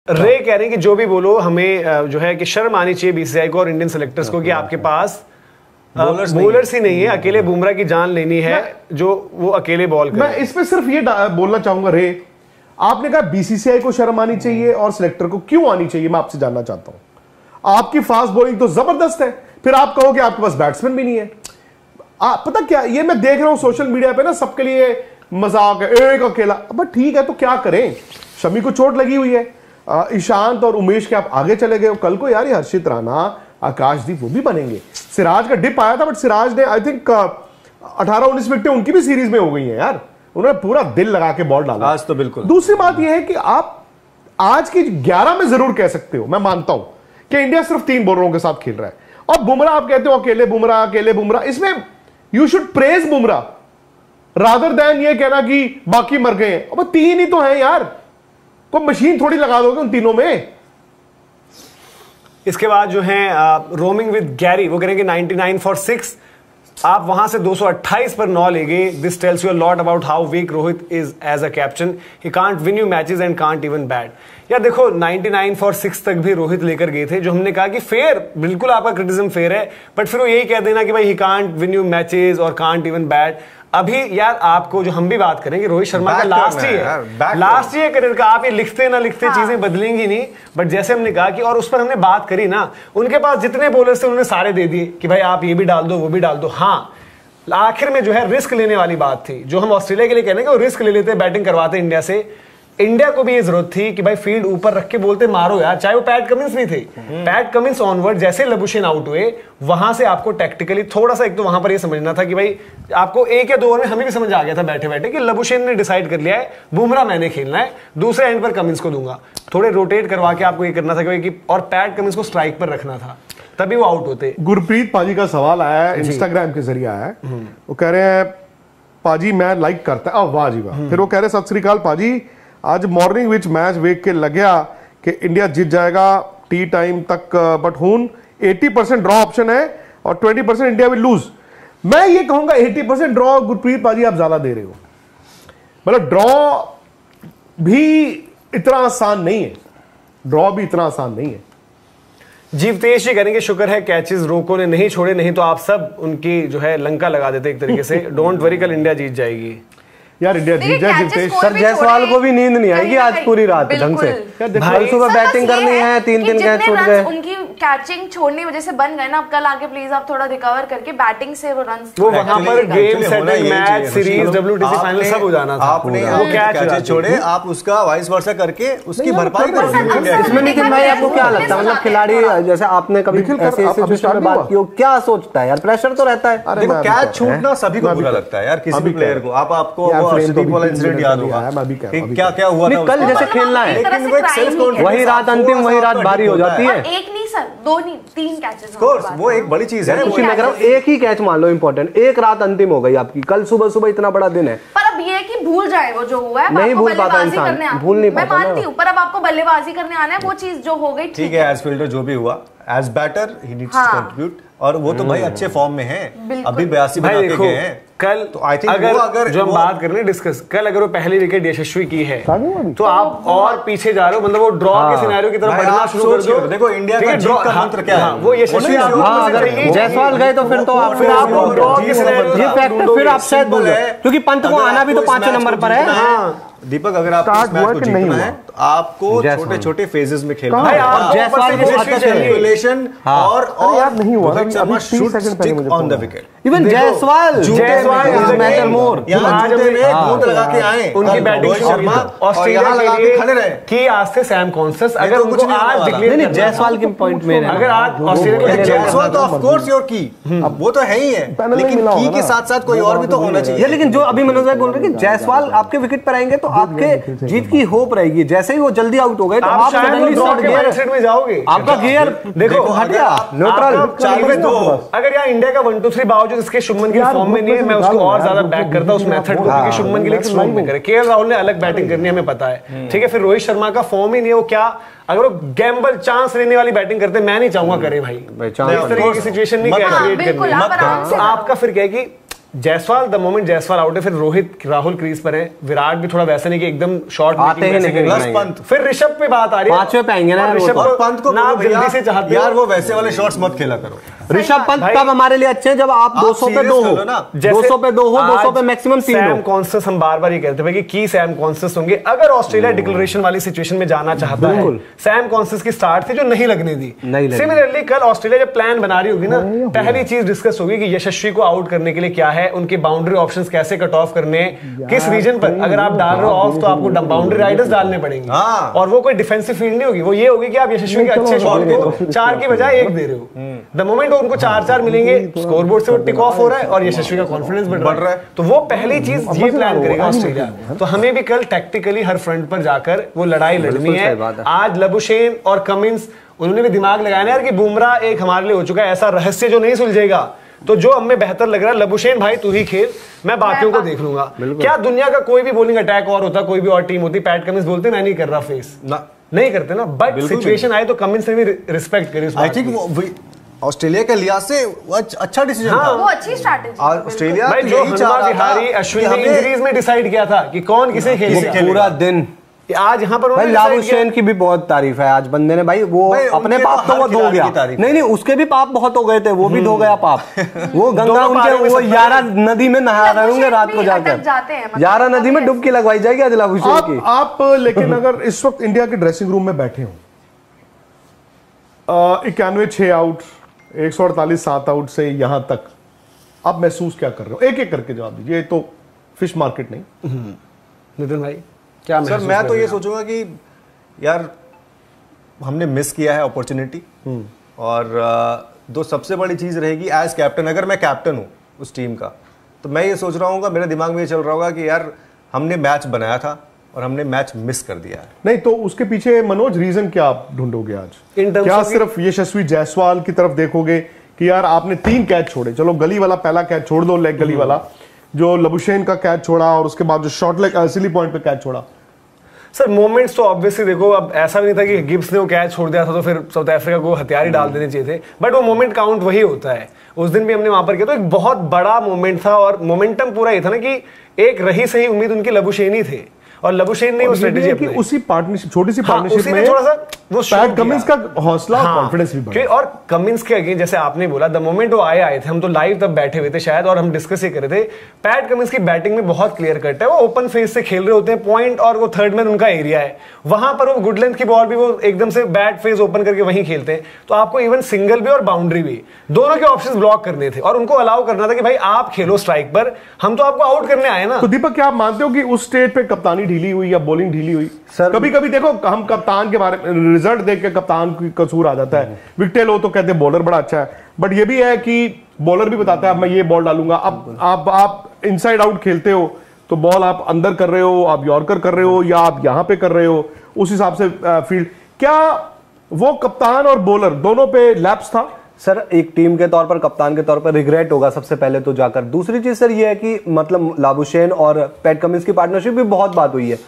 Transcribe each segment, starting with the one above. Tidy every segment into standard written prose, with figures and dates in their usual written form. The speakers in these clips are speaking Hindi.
रे कह रहे हैं कि जो भी बोलो हमें जो है कि शर्म आनी चाहिए बीसीसीआई को और इंडियन सेलेक्टर्स को कि आपके पास बॉलर्स ही नहीं है, अकेले बुमराह की जान लेनी है जो वो अकेले बॉल करे। मैं इस पे सिर्फ ये बोलना चाहूंगा रे, आपने कहा बीसीसीआई को शर्म आनी चाहिए और सिलेक्टर को क्यों आनी चाहिए, मैं आपसे जानना चाहता हूं। आपकी फास्ट बॉलिंग तो जबरदस्त है, फिर आप कहो कि आपके पास बैट्समैन भी नहीं है। पता क्या, ये मैं देख रहा हूं सोशल मीडिया पे ना, सबके लिए मजाक है, एक अकेला। अब ठीक है तो क्या करें, शमी को चोट लगी हुई है, ईशांत और उमेश के आप आगे चले गए, कल को यार ये हर्षित राणा, आकाशदीप वो भी बनेंगे। सिराज का डिप आया था बट सिराज ने आई थिंक 18-19 विकेटें उनकी भी सीरीज में हो गई हैं यार, उन्होंने पूरा दिल लगा के बॉल डाला आज तो बिल्कुल। दूसरी बात यह है कि आप आज की 11 में जरूर कह सकते हो, मैं मानता हूं कि इंडिया सिर्फ 3 बॉलरों के साथ खेल रहा है और बुमराह आप कहते हो अकेले बुमराह, इसमें you should praise Bumrah rather than ये कहना कि बाकी मर गए हैं। अब 3 ही तो हैं यार, कोई मशीन थोड़ी लगा दोगे उन तीनों में। इसके बाद जो है रोमिंग विद गैरी, वो करेंगे 99 फॉर 6, आप वहां से 228 पर 9 ले गए। This tells you a lot about how weak Rohit is as a captain, he can't win you matches and can't even bat. यार देखो 99 फॉर 6 तक भी रोहित लेकर गए थे, जो हमने कहा कि फेयर, बिल्कुल आपका क्रिटिसिज्म फेयर है, बट फिर वो यही कह देना कि भाई ही कांट विन यू मैचेस और कांट इवन बैट। अभी यार आपको जो हम भी बात करेंगे, रोहित शर्मा का लास्ट ही है करियर का, आप ये लिखते ना लिखते चीजें बदलेंगी नहीं, बट जैसे हमने कहा कि और उस पर हमने बात करी ना, उनके पास जितने बॉलर्स थे उन्होंने सारे दे दिए कि भाई आप ये भी डाल दो वो भी डाल दो। हाँ, आखिर में जो है रिस्क लेने वाली बात थी, जो हम ऑस्ट्रेलिया के लिए कहने वो रिस्क ले लेते, बैटिंग करवाते इंडिया से। इंडिया को भी ये जरूरत थी कि भाई फील्ड ऊपर रख के बोलते मारो यार, चाहे वो पैट कमिंस भी थे। पैट कमिंस ऑनवर्ड जैसे लबुशेन आउट हुए, वहां से आपको टैक्टिकली थोड़ा सा एक तो वहां पर ये समझना था कि भाई आपको 1 या 2 ओवर में हमें भी समझ आ गया था बैठे बैठे कि लबुशेन ने डिसाइड कर लिया है बुमराह मैंने खेलना है, दूसरे एंड पर कमिंस को दूंगा। थोड़े रोटेट करवा के आपको ये करना था कि और पैट कमिंस को स्ट्राइक पर रखना था, तभी वो आउट होते। गुरप्रीत पाजी का सवाल आया है, इंस्टाग्राम के जरिए आया है, वो कह रहे हैं पाजी मैं लाइक करता, वाह जी वाह। फिर वो कह रहे सत श्री अकाल पाजी, आज मॉर्निंग विच मैच वेख के लग्या कि इंडिया जीत जाएगा टी टाइम तक, बट हुन 80% ड्रॉ ऑप्शन है और 20% इंडिया विल लूज। मैं ये कहूंगा 80% ड्रॉ गुरप्रीत पाजी आप ज्यादा दे रहे हो, मतलब ड्रॉ भी इतना आसान नहीं है, ड्रॉ भी इतना आसान नहीं है। जीवतेश जी करेंगे शुक्र है कैचेस रोको ने नहीं छोड़े, नहीं तो आप सब उनकी जो है लंका लगा देते एक तरीके से। डोंट वरी, कल इंडिया जीत जाएगी यार, इंडिया जीत जाए। जीवतेश सर जायसवाल को भी नींद नहीं आएगी आज पूरी रात ढंग से, भाई सुबह बैटिंग करनी है, 3 कैच छूट गए, उनकी कैचिंग छोड़ने की वजह से बन गए ना। अब कल आके प्लीज आप थोड़ा रिकवर करके बैटिंग से वो रन, वो वहां पर game setting match series WTC final सब हो जाना था। आपने वो कैच छोड़े, आप उसका वाइस वर्सा करके उसकी भरपाई करो। इसमें लेकिन भाई आपको क्या लगता है, मतलब खिलाड़ी जैसे आपने कभी ऐसे सिचुएशन में बात की हो, क्या सोचता है यार, प्रेशर तो रहता है। देखो कैच छूटना सभी को बुरा लगता है यार, किसी भी प्लेयर को। आपको वाला इंसिडेंट याद होगा क्या क्या हुआ था, कल जैसे खेलना है वही रात अंतिम, वही रात बारी हो जाती है। एक नहीं सर, 2 नहीं 3 कैचेस, वो एक बड़ी चीज है। उसी नगर एक ही कैच मान लो इंपॉर्टेंट, एक रात अंतिम हो गई आपकी, कल सुबह सुबह इतना बड़ा दिन है। पर अब ये कि भूल जाए वो जो हुआ है, नहीं भूल पाता इंसान, भूल नहीं पाता। मैं मानती हूँ, पर अब आपको बल्लेबाजी करने आना है, वो चीज जो हो गई ठीक है। एज फील्डर जो भी हुआ, as batter he needs to contribute, और वो तो भाई अच्छे फॉर्म में है, अभी 82 बना के गए हैं कल। तो आई थिंक अगर जो हम बात कर रहे हैं डिस्कस, कल अगर वो पहली विकेट यशस्वी की है तो आप और पीछे जा रहे हो, मतलब वो ड्रॉ के सिनेरियो की तरफ बढ़ना शुरू कर दो। देखो इंडिया का जीत का मंत्र क्या है, वो यशस्वी। अगर जायसवाल गए तो फिर तो आपको ड्रॉ के सिनेरियो ये फैक्टर फिर आप शायद बोल रहे हैं, क्योंकि पंत को आना भी तो 5वें नंबर पर है। दीपक अगर आप इस मैच को जीतना है तो आपको छोटे छोटे फेजेस में खेलना है, और जायसवाल कैलकुलेशन और यार नहीं हुआ, Rohit Sharma should stick on the wicket. Even Jaiswal is matter more, यहां जूते में बूंद लगा के आए उनकी बैटिंग शर्मा ऑस्ट्रेलिया लगा के खड़े रहे कि आज से सैम कॉन्शियस, अगर उनको आज डिक्लेयर नहीं जायसवाल के पॉइंट में अगर आज ऑस्ट्रेलिया के जायसवाल तो ऑफ कोर्स योर की, अब वो तो है ही है, लेकिन की के साथ साथ कोई और भी तो होना चाहिए। लेकिन जो अभी मनोज भाई बोल रहे हैं कि जायसवाल आपके विकेट पर आएंगे तो आपके जीत की होप रहेगी, जैसे ही वो जल्दी आउट हो गए तो आप सडनली शॉर्ट गियर में जाओगे, आपका गियर देखो हट गया न्यूट्रल। अगर यहाँ इंडिया का 1 2 3 बावजूद इसके शुभमन की फॉर्म में नहीं है, मैं उसको और ज्यादा बैक करता हूं उस मेथड को, क्योंकि शुभमन के लिए किस फॉर्म में करे। केएल राहुल ने अलग बैटिंग करनी है, हमें पता है, ठीक है। फिर रोहित शर्मा का फॉर्म ही नहीं है, वो क्या अगर वो गैम्बल चांस लेने वाली बैटिंग करते, मैं नहीं चाहूंगा करे भाई, इस तरह की सिचुएशन नहीं क्रिएट करनी। तो आपका फिर क्या है कि Jaiswal the moment Jaiswal out है, फिर रोहित राहुल क्रीज पर है, विराट भी थोड़ा वैसा नहीं कि एकदम शॉट आते ही नहीं, प्लस पंत, फिर ऋषभ पे बात आ रही है, पांचवें पे आएंगे ना ऋषभ और पंत को ना बोलो भैया, जल्दी से चाहते हो यार वो वैसे वाले शॉट्स मत खेला करो। ऋषभ पंत तब हमारे लिए अच्छे हैं जब आप 200 पे 2 हो, 200 पे 2 हो, 200 पे मैक्सिमम 3 सैम हो। कॉन्स्टेंस हम बार बार ये कहते हैं कि सैम कॉन्स्टेंस होंगे अगर ऑस्ट्रेलिया डिक्लेरेशन वाली सिचुएशन में जाना चाहता है। सैम कॉन्स्टेंस की स्टार्ट थी जो नहीं लगने दी। सिमिलरली कल ऑस्ट्रेलिया जब प्लान बना रही होगी ना, पहली चीज डिस्कस होगी कि यशस्वी को आउट करने के लिए क्या है, उनके बाउंड्री ऑप्शंस कैसे कट ऑफ करने, किस रीजन पर अगर आप डाल रहे हो ऑफ तो आपको बाउंड्री राइडर्स डालने पड़ेंगे, और वो कोई डिफेंसिव फील्ड नहीं होगी, वो ये होगी कि आप यशस्वी के अच्छे शॉट को 4 की बजाय 1 दे रहे हो। द मोमेंट उनको 4-4 मिलेंगे, स्कोरबोर्ड से वो टिक ऑफ हो रहा है और यशस्वी का कॉन्फिडेंस बढ़ रहा है, तो वो पहली चीज ये प्लान करेगा ऑस्ट्रेलिया। तो हमें भी कल टैक्टिकली हर फ्रंट पर जाकर वो लड़ाई लड़नी है। आज लबुशेन और कमिंस उन्होंने भी दिमाग लगाया ना यार कि बुमराह एक हमारे लिए हो चुका है ऐसा रहस्य जो नहीं सुलझेगा, तो जो हमें बेहतर लग रहा है लबुशेन भाई तू ही खेल, मैं बाकियों को देख लूंगा। क्या दुनिया का कोई भी बॉलिंग अटैक और होता, कोई भी और टीम होती, पैट कमिंस बोलते मैं नहीं कर रहा फेस ना, नहीं करते ना, बट सिचुएशन आए तो कमिंस ने भी रिस्पेक्ट करी। आई थिंक ऑस्ट्रेलिया के लिहाज से अच्छा डिसीजन था, वो अच्छी स्ट्रैटेजी। ऑस्ट्रेलिया भाई जो हनुमा विहारी अश्विन ने इंजरीज में डिसाइड किया था कि कौन किसे खेलेगा पूरा दिन। आज यहाँ पर भाई लाबुशेन की भी बहुत तारीफ है आज बंदे ने, भाई वो अपने पाप तो वो धो गया, नहीं उसके भी पाप बहुत हो गए थे, वो भी धो गया पाप। वो गंगा उनके वो 11 नदी में नहा रहे होंगे रात को जाकर, 11 नदी में डुबकी लगवाई जाएगी आज लाबुशेन की। आप लेकिन अगर इस वक्त इंडिया के ड्रेसिंग रूम में बैठे हो, 91 6 आउट, 148 7 आउट से यहां तक आप महसूस क्या कर रहे हो? एक एक करके जवाब दीजिए, ये तो फिश मार्केट नहीं। नितिन भाई क्या सर मैं तो ये सोचूंगा कि यार हमने मिस किया है अपॉर्चुनिटी, और दो सबसे बड़ी चीज रहेगी एज कैप्टन, अगर मैं कैप्टन हूं उस टीम का तो मैं ये सोच रहा हूँ, मेरे दिमाग में ये चल रहा होगा कि यार हमने मैच बनाया था और हमने मैच मिस कर दिया है। नहीं तो उसके पीछे मनोज रीजन क्या आप ढूंढोगे आज? क्या सिर्फ यशस्वी जायसवाल की तरफ देखोगे कि यार आपने 3 कैच छोड़े, चलो गली वाला पहला कैच छोड़ दो, लेग गली वाला जो लबुशेन का कैच छोड़ा और उसके बाद जो शॉर्ट लेग सिली पॉइंट पे कैच छोड़ा। सर मोमेंट्स तो ऑब्वियसली देखो, अब ऐसा भी नहीं था कि गिब्स ने वो कैच छोड़ दिया था तो फिर साउथ अफ्रीका को हथियार ही डाल देने चाहिए थे, बट वो मोमेंट काउंट वही होता है। उस दिन भी हमने वहां पर किया तो एक बहुत बड़ा मोमेंट था, और मोमेंटम पूरा ये था ना कि एक रही सही उम्मीद उनके लबुशेन ही थे, और लबुशेन ने वो स्ट्रेटजी अपनाई। उसी पार्टनरशिप, छोटी सी पार्टनरशिप में थोड़ा सा वो पैट कमिंस का हौसला और कॉन्फिडेंस भी बढ़ा। और कमिंस के अगेंस्ट जैसे आपने बोला, द मोमेंट वो आए थे, हम तो लाइव तब बैठे हुए थे शायद, और हम डिस्कस ही कर रहे थे, पैट कमिंस की बैटिंग में बहुत क्लियर कट है, वो ओपन फेस से खेल रहे होते हैं, पॉइंट और वो थर्ड मैन उनका एरिया है, वहां पर वो गुड लेंथ की बॉल भी वो एकदम से बैट फेस ओपन करके वहीं खेलते हैं, तो आपको इवन सिंगल भी और बाउंड्री भी दोनों के ऑप्शंस ब्लॉक करने थे, और उनको अलाउ करना था कि भाई आप खेलो स्ट्राइक पर, हम तो आपको आउट करने आए ना। तो दीपक क्या आप मानते हो कि उस स्टेज पे कप्तानी ढीली हुई या बॉलिंग ढीली हुई? सर कभी कभी देखो हम कप्तान के बारे में रिजल्ट देख के कप्तान की कसूर आ जाता है, विकेट लो तो कहते हैं बॉलर बड़ा अच्छा है, बट ये भी है कि बॉलर भी बताता है अब मैं ये बॉल डालूंगा। अब आप इनसाइड आउट खेलते हो तो बॉल आप अंदर कर रहे हो, आप यॉर्कर कर रहे हो या आप यहां पे कर रहे हो, उस हिसाब से फील्ड। क्या वो कप्तान और बॉलर दोनों पे लैप्स था? सर एक टीम के तौर पर, कप्तान के तौर पर रिग्रेट होगा सबसे पहले तो जाकर। दूसरी चीज सर ये है कि मतलब लाबुशेन और पैट कमिंस की पार्टनरशिप भी बहुत बात हुई है,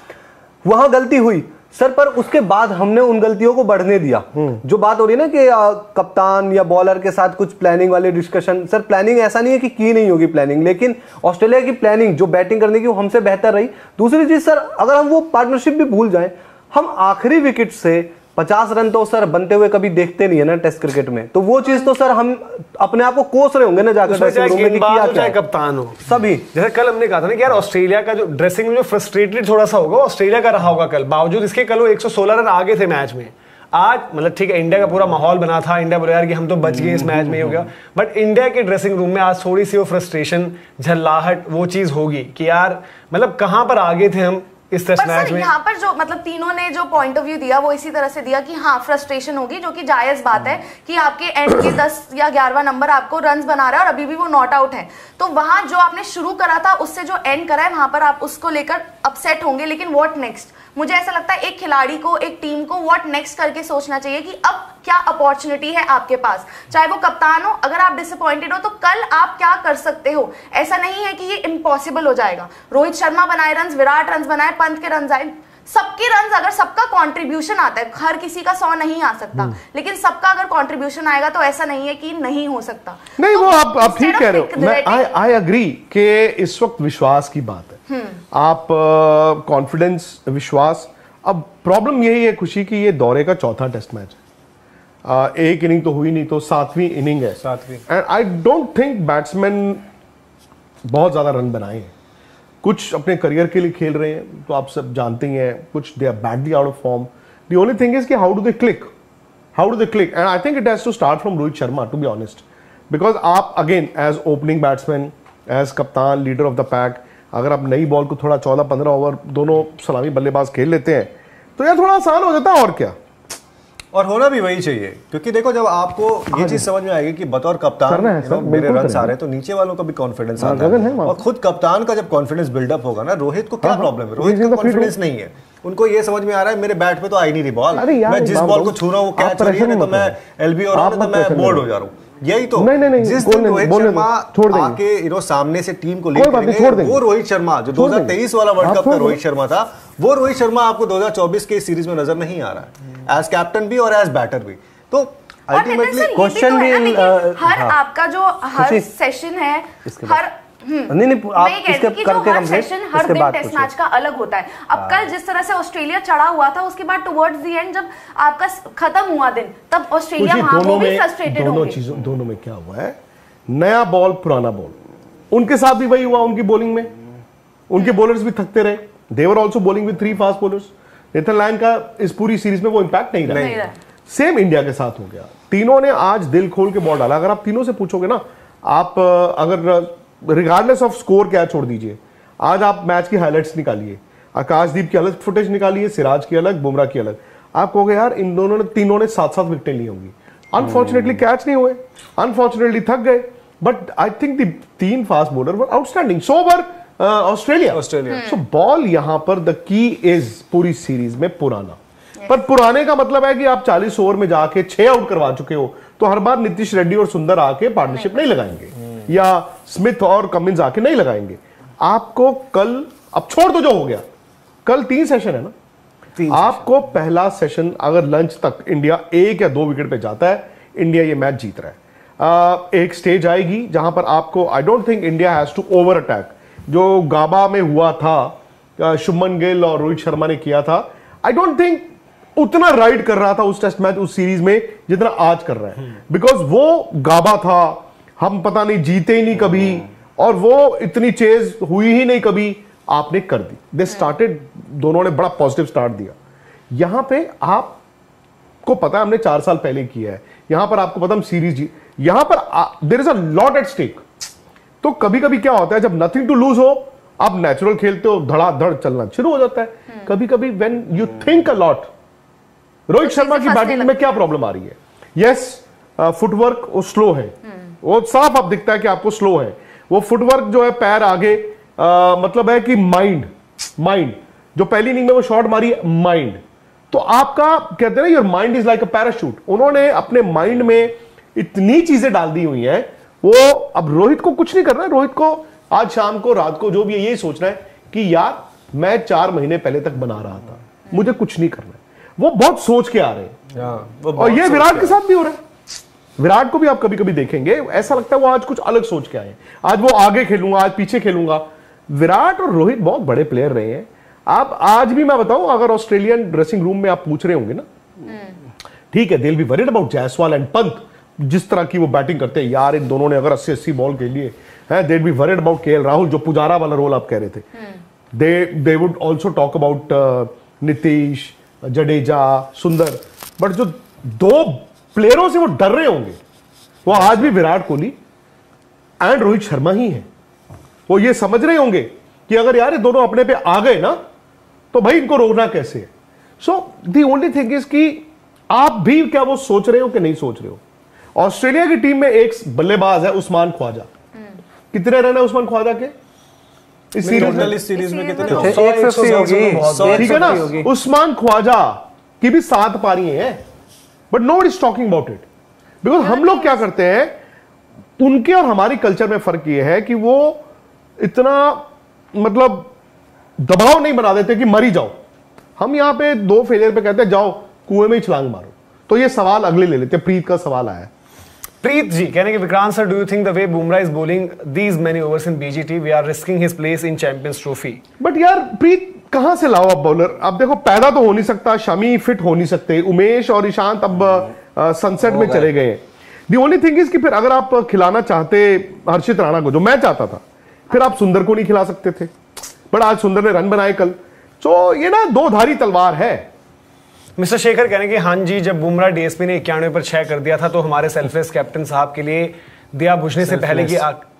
वहां गलती हुई सर, पर उसके बाद हमने उन गलतियों को बढ़ने दिया। जो बात हो रही है ना कि कप्तान या बॉलर के साथ कुछ प्लानिंग वाली डिस्कशन, सर प्लानिंग ऐसा नहीं है कि की नहीं होगी प्लानिंग, लेकिन ऑस्ट्रेलिया की प्लानिंग जो बैटिंग करने की वो हमसे बेहतर रही। दूसरी चीज सर, अगर हम वो पार्टनरशिप भी भूल जाएं, हम आखिरी विकेट से 50 रन तो सर बनते हुए कभी देखते नहीं है ना टेस्ट क्रिकेट में, तो वो चीज तो सर हम अपने आप को कोस रहे होंगे ना जाकर ड्रेसिंग रूम में कि किया क्या, कप्तान हो सभी। जैसे कल हमने कहा था ना कि यार ऑस्ट्रेलिया का जो ड्रेसिंग में जो फ्रस्ट्रेटेड थोड़ा सा होगा, ऑस्ट्रेलिया का रहा होगा कल, बावजूद इसके कल वो 116 रन आगे थे मैच में। आज मतलब ठीक है इंडिया का पूरा माहौल बना था, इंडिया बोला यार कि हम तो बच गए इस मैच में, हो गया, बट इंडिया के ड्रेसिंग रूम में आज थोड़ी सी वो फ्रस्ट्रेशन, झल्लाहट, वो चीज होगी कि यार मतलब कहां पर आगे थे हम इस टेस्ट मैच में। यहाँ पर जो मतलब तीनों ने जो पॉइंट ऑफ व्यू दिया वो इसी तरह से दिया कि हाँ फ्रस्ट्रेशन होगी, जो कि जायज बात है कि आपके एंड के 10 या 11वां नंबर आपको रन्स बना रहा है और अभी भी वो नॉट आउट है, तो वहां जो आपने शुरू करा था उससे जो एंड करा है वहां पर आप उसको लेकर अपसेट होंगे। लेकिन व्हाट नेक्स्ट, मुझे ऐसा लगता है एक खिलाड़ी को, एक टीम को व्हाट नेक्स्ट करके सोचना चाहिए कि अब क्या अपॉर्चुनिटी है आपके पास, चाहे वो कप्तान हो, अगर आप डिसअपॉइंटेड हो तो कल आप क्या कर सकते हो। ऐसा नहीं है कि ये इम्पॉसिबल हो जाएगा। रोहित शर्मा बनाए रन, विराट रन बनाए, पंत के रन आए, सबके रन, अगर सबका कंट्रीब्यूशन आता है, हर किसी का 100 नहीं आ सकता, लेकिन सबका अगर कंट्रीब्यूशन आएगा तो ऐसा नहीं है कि नहीं हो सकता। नहीं, तो वो आप ठीक कह रहे हो, मैं आई एग्री कि इस वक्त विश्वास की बात है। आप कॉन्फिडेंस, विश्वास, अब प्रॉब्लम यही है खुशी की ये दौरे का चौथा टेस्ट मैच है। एक इनिंग तो हुई नहीं, तो 7वीं इनिंग है। And I don't think batsman बहुत ज्यादा रन बनाए हैं। कुछ अपने करियर के लिए खेल रहे हैं, तो आप सब जानते ही हैं, कुछ they are badly out of form. The only thing is कि how do they click, and I think it has to start from Rohit Sharma, to be honest, because आप again as opening batsman, as कप्तान, लीडर ऑफ द पैक, अगर आप नई बॉल को थोड़ा 14-15 ओवर दोनों सलामी बल्लेबाज खेल लेते हैं तो यार थोड़ा आसान हो जाता है, और क्या। और होना भी वही चाहिए, क्योंकि देखो जब आपको ये चीज समझ में आएगी कि बतौर कप्तान मेरे रन आ रहे हैं, तो नीचे वालों का भी कॉन्फिडेंस आता है। और खुद कप्तान का जब कॉन्फिडेंस बिल्डअप होगा ना, रोहित को क्या प्रॉब्लम है? रोहित को कॉन्फिडेंस नहीं है, उनको ये समझ में आ रहा है मेरे बैट पे तो आई नहीं रही बॉल, मैं जिस बॉल को छू रहा हूँ वो कैच हो रही है, तो मैं एलबी हो रहा हूँ, तो मैं बोर्ड हो जा रहा हूँ। यही तो जिस दिन रोहित शर्मा आके सामने से टीम को लीड करेंगे, वो रोहित शर्मा जो 2023 वाला वर्ल्ड कप का रोहित शर्मा था, वो रोहित शर्मा आपको 2024 के सीरीज में नजर नहीं आ रहा है, एज कैप्टन भी और एज बैटर भी। तो अल्टीमेटली क्वेश्चन भी हर आपका जो हर सेशन है, हर नहीं आप इसके करके सेशन हर दिन टेस्ट मैच का अलग होता है। अब कल जिस तरह से ऑस्ट्रेलिया चढ़ा हुआ था, उसके बाद टुवर्ड्स द एंड जब आपका खत्म हुआ दिन, तब ऑस्ट्रेलिया वहां वो भी फ्रस्ट्रेटेड हो गई। दोनों में क्या हुआ है, नया बॉल पुराना बॉल, उनके साथ भी वही हुआ। उनकी बॉलिंग में उनके बॉलर्स भी थकते रहे, they were also bowling with 3 fast bowlers. Nathan Lyon का इस पूरी सीरीज में वो इंपैक्ट नहीं रहा। सेम इंडिया के साथ हो गया, तीनों ने आज दिल खोल के बॉल डाला। अगर आप तीनों से पूछोगे ना, आप अगर रिगार्डलेस ऑफ स्कोर क्या छोड़ दीजिए, आज आप मैच की हाइलाइट्स निकालिए, आकाशदीप की अलग फुटेज निकालिए, सिराज की अलग, बुमराह की अलग, आप कहोगे यार इन दोनों ने, तीनों ने 7-7 विकेटें ली होंगी। अनफॉर्चुनेटली कैच नहीं हुए, अनफॉर्चुनेटली थक गए, but I think the 3 fast bowler were outstanding. So were Australia. So ball यहां पर द की इज पूरी सीरीज में पुराना, पर पुराने का मतलब है कि आप 40 ओवर में जाके 6 आउट करवा चुके हो, तो हर बार नीतीश रेड्डी और सुंदर आके पार्टनरशिप नहीं लगाएंगे, या स्मिथ और कमिंस आके नहीं लगाएंगे आपको। कल अब छोड़ दो जो हो गया, कल 3 सेशन है ना, आपको पहला सेशन अगर लंच तक इंडिया 1 या 2 विकेट पे जाता है, इंडिया ये मैच जीत रहा है। एक स्टेज आएगी जहां पर आपको, I don't think India has to over attack, जो गाबा में हुआ था, शुभमन गिल और रोहित शर्मा ने किया था, आई डोंट थिंक उतना राइड कर रहा था उस टेस्ट मैच, उस सीरीज में, जितना आज कर रहा है। बिकॉज वो गाबा था, हम पता नहीं जीते ही नहीं कभी, और वो इतनी चेज हुई ही नहीं कभी, आपने कर दी। दे स्टार्टेड, दोनों ने बड़ा पॉजिटिव स्टार्ट दिया। यहां पे आपको पता है हमने 4 साल पहले किया है, यहां पर आपको पता हम सीरीज जी, यहां पर there is a lot at stake. तो कभी कभी क्या होता है, जब नथिंग टू लूज हो, आप नेचुरल खेलते हो, धड़ाधड़ चलना शुरू हो जाता है। कभी कभी when you think a lot, Rohit Sharma की बैटिंग में क्या प्रॉब्लम आ रही है? यस, फुटवर्क वो स्लो है, वो साफ अब दिखता है कि आपको स्लो है। वो फुटवर्क जो है, पैर आगे, मतलब है कि माइंड जो पहली इनिंग में वो शॉट मारी, माइंड, तो आपका कहते हैं ना, your mind is like a parachute. उन्होंने अपने माइंड में इतनी चीजें डाल दी हुई हैं, वो अब रोहित को कुछ नहीं करना है। रोहित को आज शाम को, रात को, जो भी ये सोचना है कि यार मैं 4 महीने पहले तक बना रहा था, मुझे कुछ नहीं करना है। वो बहुत सोच के आ रहे हैं, और ये विराट के साथ भी हो रहा है। विराट को भी आप कभी कभी देखेंगे, ऐसा लगता है वो आज कुछ अलग सोच के आए, आज वो आगे खेलूंगा, आज पीछे खेलूंगा। विराट और रोहित बहुत बड़े प्लेयर रहे हैं। आप आज भी, मैं बताऊं, अगर ऑस्ट्रेलियन ड्रेसिंग रूम में आप पूछ रहे होंगे ना, ठीक है, they will be worried about Jaiswal and Pant, जिस तरह की वो बैटिंग करते हैं यार, इन दोनों ने अगर 80-80 बॉल के लिए है, they will be worried about KL Rahul, जो पुजारा वाला रोल आप कह रहे थे। They would also talk about Nitish, Jadeja, सुंदर, बट जो 2 प्लेयरों से वो डर रहे होंगे, वो आज भी विराट कोहली एंड रोहित शर्मा ही हैं। वो ये समझ रहे होंगे कि अगर यार ये दोनों अपने पे आ गए ना, तो भाई इनको रोकना कैसे है। So the only thing is कि आप भी क्या वो सोच रहे हो कि नहीं सोच रहे हो। ऑस्ट्रेलिया की टीम में एक बल्लेबाज है, उस्मान ख्वाजा। कितने रन है उस्मान ख्वाजा के इस सीरीज में? कितने? 150 होगी, ठीक है ना। उस्मान ख्वाजा की भी 7 पारियां हैं, but nobody is talking about it, because हम लोग क्या करते हैं, उनके और हमारी कल्चर में फर्क यह है कि वो इतना मतलब दबाव नहीं बना देते कि मरी जाओ, हम यहाँ पे 2 फेलियर पे कहते हैं जाओ कुएं में ही छलांग मारो। तो ये सवाल अगले ले लेते हैं, प्रीत का सवाल आया। प्रीत जी कहने कि Vikrant sir, do you think the way Bumrah is bowling these many overs in BGT we are risking his place in champions trophy? But यार प्रीत कहां से लाओ अब बॉलर? अब देखो पैदा तो हो नहीं सकता, शमी फिट हो नहीं सकते, उमेश और ईशांत अब सनसेट में चले गए। दी ओनली थिंग इज कि फिर अगर आप खिलाना चाहते हर्षित राणा को, जो मैं चाहता था, फिर आप सुंदर को नहीं खिला सकते थे। बट आज सुंदर ने रन बनाए कल, तो ये ना 2 धारी तलवार है। मिस्टर शेखर कहने कि हाँ जी, जब बुमराह डीएसपी ने 91 पर 6 कर दिया था तो हमारे सेल्फलेस कैप्टन साहब के लिए दिया बुझने से पहले की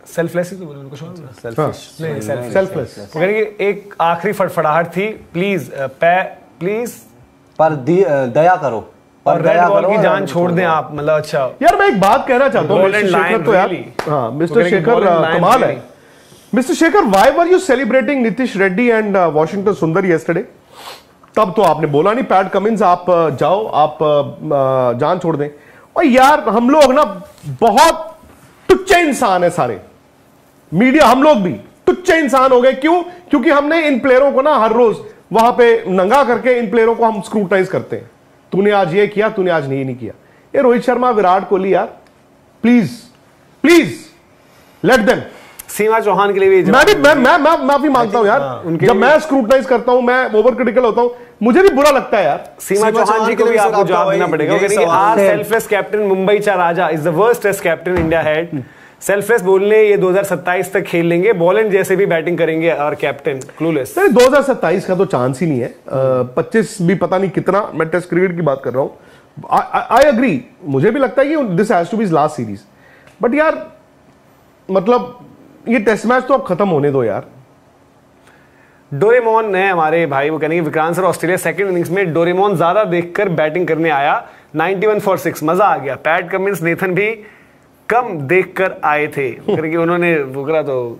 सेल्फलेस ही तो बोलो, कुछ और सेल्फलेस वो कहने कि एक आखिरी फड़फड़ाहट थी, प्लीज पर दया करो और रेड बॉल की जान छोड़ दें आप। मतलब अच्छा यार मैं एक बात कहना चाहता हूँ मिस्टर शेखर, तो यार हाँ मिस्टर शेखर कमाल है। Mister Shekhar, why were you celebrating Nitish Reddy and Washington सुंदर यस्टरडे? तब तो आपने बोला नहीं पैट कमिंस आप जाओ, आप जान छोड़ दें। और यार हम लोग ना बहुत तुच्चे इंसान है सारे, मीडिया हम लोग भी तुच्चे इंसान हो गए। क्यों? क्योंकि हमने इन प्लेयरों को ना हर रोज वहां पे नंगा करके इन प्लेयरों को हम स्क्रूटाइज करते हैं। तूने आज ये किया, तूने आज नहीं किया। ये रोहित शर्मा, विराट कोहली यार प्लीज प्लीज लेट देम। सीमा चौहान के लिए भी मैं माफी मांगता हूं यार, जब मैं स्क्रूटनाइज करता हूं, मैं ओवर क्रिटिकल होता हूं, मुझे भी बुरा लगता है यार। सीमा चौहान जी को भी आपको जवाब देना पड़ेगा। आज selfless captain Mumbai cha Raja is the worst test captain India had. Selfless बोलने ये 2027 तक खेल लेंगे, बॉलैंड जैसे भी बैटिंग करेंगे और कैप्टन क्लूलेस। 2027 का तो चांस ही नहीं है, 25 भी पता नहीं कितना। मैं टेस्ट क्रिकेट की बात कर रहा हूं। आई एग्री, मुझे भी लगता है कि this has to be last series. But यार मतलब ये टेस्ट मैच तो अब खत्म होने दो यार। डोरेमोन ने हमारे भाई वो कहने Vikrant sir, Australia second innings में डोरेमोन ज्यादा देखकर बैटिंग करने आया, 91 for 6 मजा आ गया। पैट कमिंस, नेथन भी कम देखकर आए थे क्योंकि उन्होंने वो करा। तो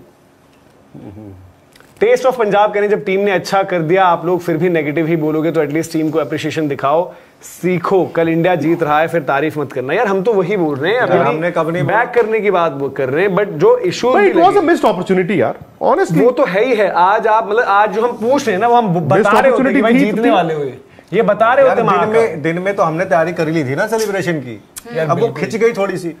टेस्ट ऑफ पंजाब कहने जब टीम ने अच्छा कर दिया आप लोग फिर भी नेगेटिव ही बोलोगे तो एटलीस्ट टीम को अप्रिशिएशन दिखाओ, सीखो। कल इंडिया जीत रहा है फिर तारीफ मत करना। यार हम तो वही बोल रहे हैं, अभी हमने कब नहीं बैक करने की बात कर रहे हैं। बट जो issue it was a missed opportunity यार, ऑनेस्टली वो तो है ही है। आज आप मतलब आज जो हम पूछ रहे हैं ना वो हम बता रहे होते कि भाई जीतने वाले हुए, ये बता रहे होते। दिन में तो हमने तैयारी कर ली थी ना सेलिब्रेशन की, अब वो खिंच गई थोड़ी सी।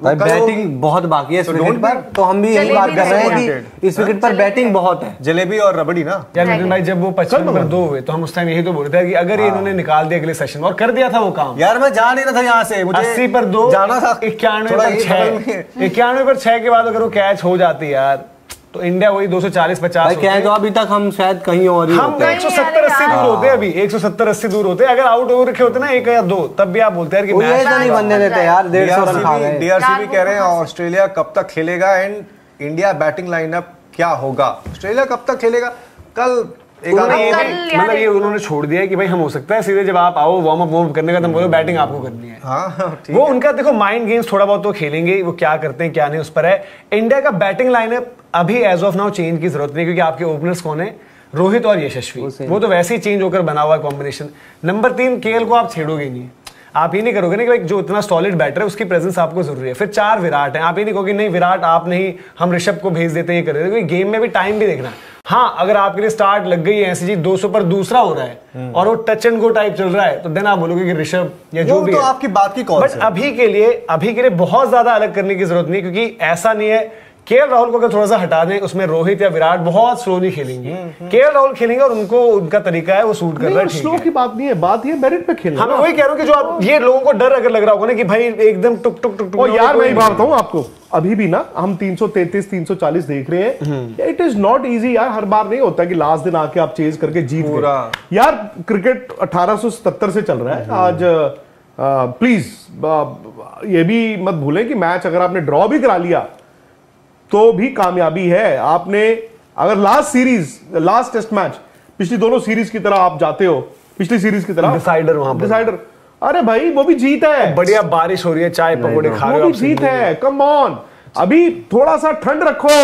बैटिंग बहुत बाकी है इस विकेट पर, तो हम भी यही बात कर रहे हैं कि इस विकेट पर बैटिंग बहुत है। जलेबी और रबड़ी ना यार नितिन भाई, जब वो 55 पर 2 हुए तो हम उस टाइम यही तो बोल रहे थे कि अगर ये इन्होंने निकाल दिया अगले सेशन और कर दिया था वो काम। यार मैं जा नहीं रहा था यहाँ से, मुझे 80 पर 2 जाना था, 91 पर 6 91 पर 6 के बाद अगर वो कैच हो जाती यार तो इंडिया वही 240-50 कैच। तो अभी तक हम शायद कहीं और ही हम 170-80 दूर होते हैं, अभी 170-80 दूर होते हैं। अगर आउट ओवर रखे होते ना 1 या 2 तब भी आप बोलते हैं कि मैच नहीं बनने देते यार। 150 रन खा गए। डीआरसी भी कह रहे हैं ऑस्ट्रेलिया कब तक खेलेगा एंड इंडिया बैटिंग लाइनअप क्या होगा। ऑस्ट्रेलिया कब तक खेलेगा? कल मतलब ये उन्होंने छोड़ दिया है कि भाई हम हो सकता है सीधे जब आप आओ वार्म अप करने का तो बोलो बैटिंग आपको करनी है। हाँ, वो उनका देखो माइंड गेम्स थोड़ा बहुत तो खेलेंगे, वो क्या करते हैं क्या नहीं उस पर है। इंडिया का बैटिंग लाइनअप अभी एज ऑफ नाउ चेंज की जरूरत नहीं, क्योंकि आपके ओपनर्स कौन है? रोहित और यशस्वी, वो तो वैसे ही चेंज होकर बना हुआ है कॉम्बिनेशन। नंबर 3 केएल को आप छेड़ोगे नहीं, आप ये नहीं करोगे ना कि जो इतना सॉलिड बैटर है उसकी प्रेजेंस आपको जरूरी है। फिर 4 विराट है, आप ये नहीं कहोगे नहीं विराट आप नहीं, हम ऋषभ को भेज देते हैं, ये कर देते हैं। गेम में भी टाइम भी देखना। हाँ, अगर आपके लिए स्टार्ट लग गई है ऐसी जी 200 पर दूसरा हो रहा है और वो टच एंड गो टाइप चल रहा है तो देन आप बोलोगे कि ऋषभ या जो भी तो है। आपकी बात की कौन बट अभी के लिए बहुत ज्यादा अलग करने की जरूरत नहीं, क्योंकि ऐसा नहीं है। केएल राहुल को अगर थोड़ा सा हटा दें, उसमें रोहित या विराट बहुत स्लोली खेलेंगे। केएल राहुल खेलेंगे और उनको उनका तरीका है, वो सूट कर रहा है। स्लो की बात नहीं है, बात ये मेरिट पे खेलना। मैं वही कह रहा हूँ कि जो आप ये लोगों को डर अगर लग रहा होगा ना कि भाई एकदम टुक टुक टुक टुक। यार मैं बात बताऊं आपको, अभी भी ना हम 333-340 देख रहे हैं। इट इज नॉट इजी यार, हर बार नहीं होता कि लास्ट दिन आके आप चेज करके जीत गए। यार क्रिकेट 1877 से चल रहा है आज। प्लीज ये भी मत भूलें कि मैच अगर आपने ड्रॉ भी करा लिया तो भी कामयाबी है। आपने अगर लास्ट टेस्ट मैच पिछली दोनों सीरीज की तरह आप जाते हो, पिछली सीरीज की तरह डिसाइडर वहां पर डिसाइडर, अरे भाई वो भी जीत है। बढ़िया बारिश हो रही है, चाय पकौड़े खा रहे हो, वो भी जीत है। कम ऑन, अभी थोड़ा सा ठंड रखो।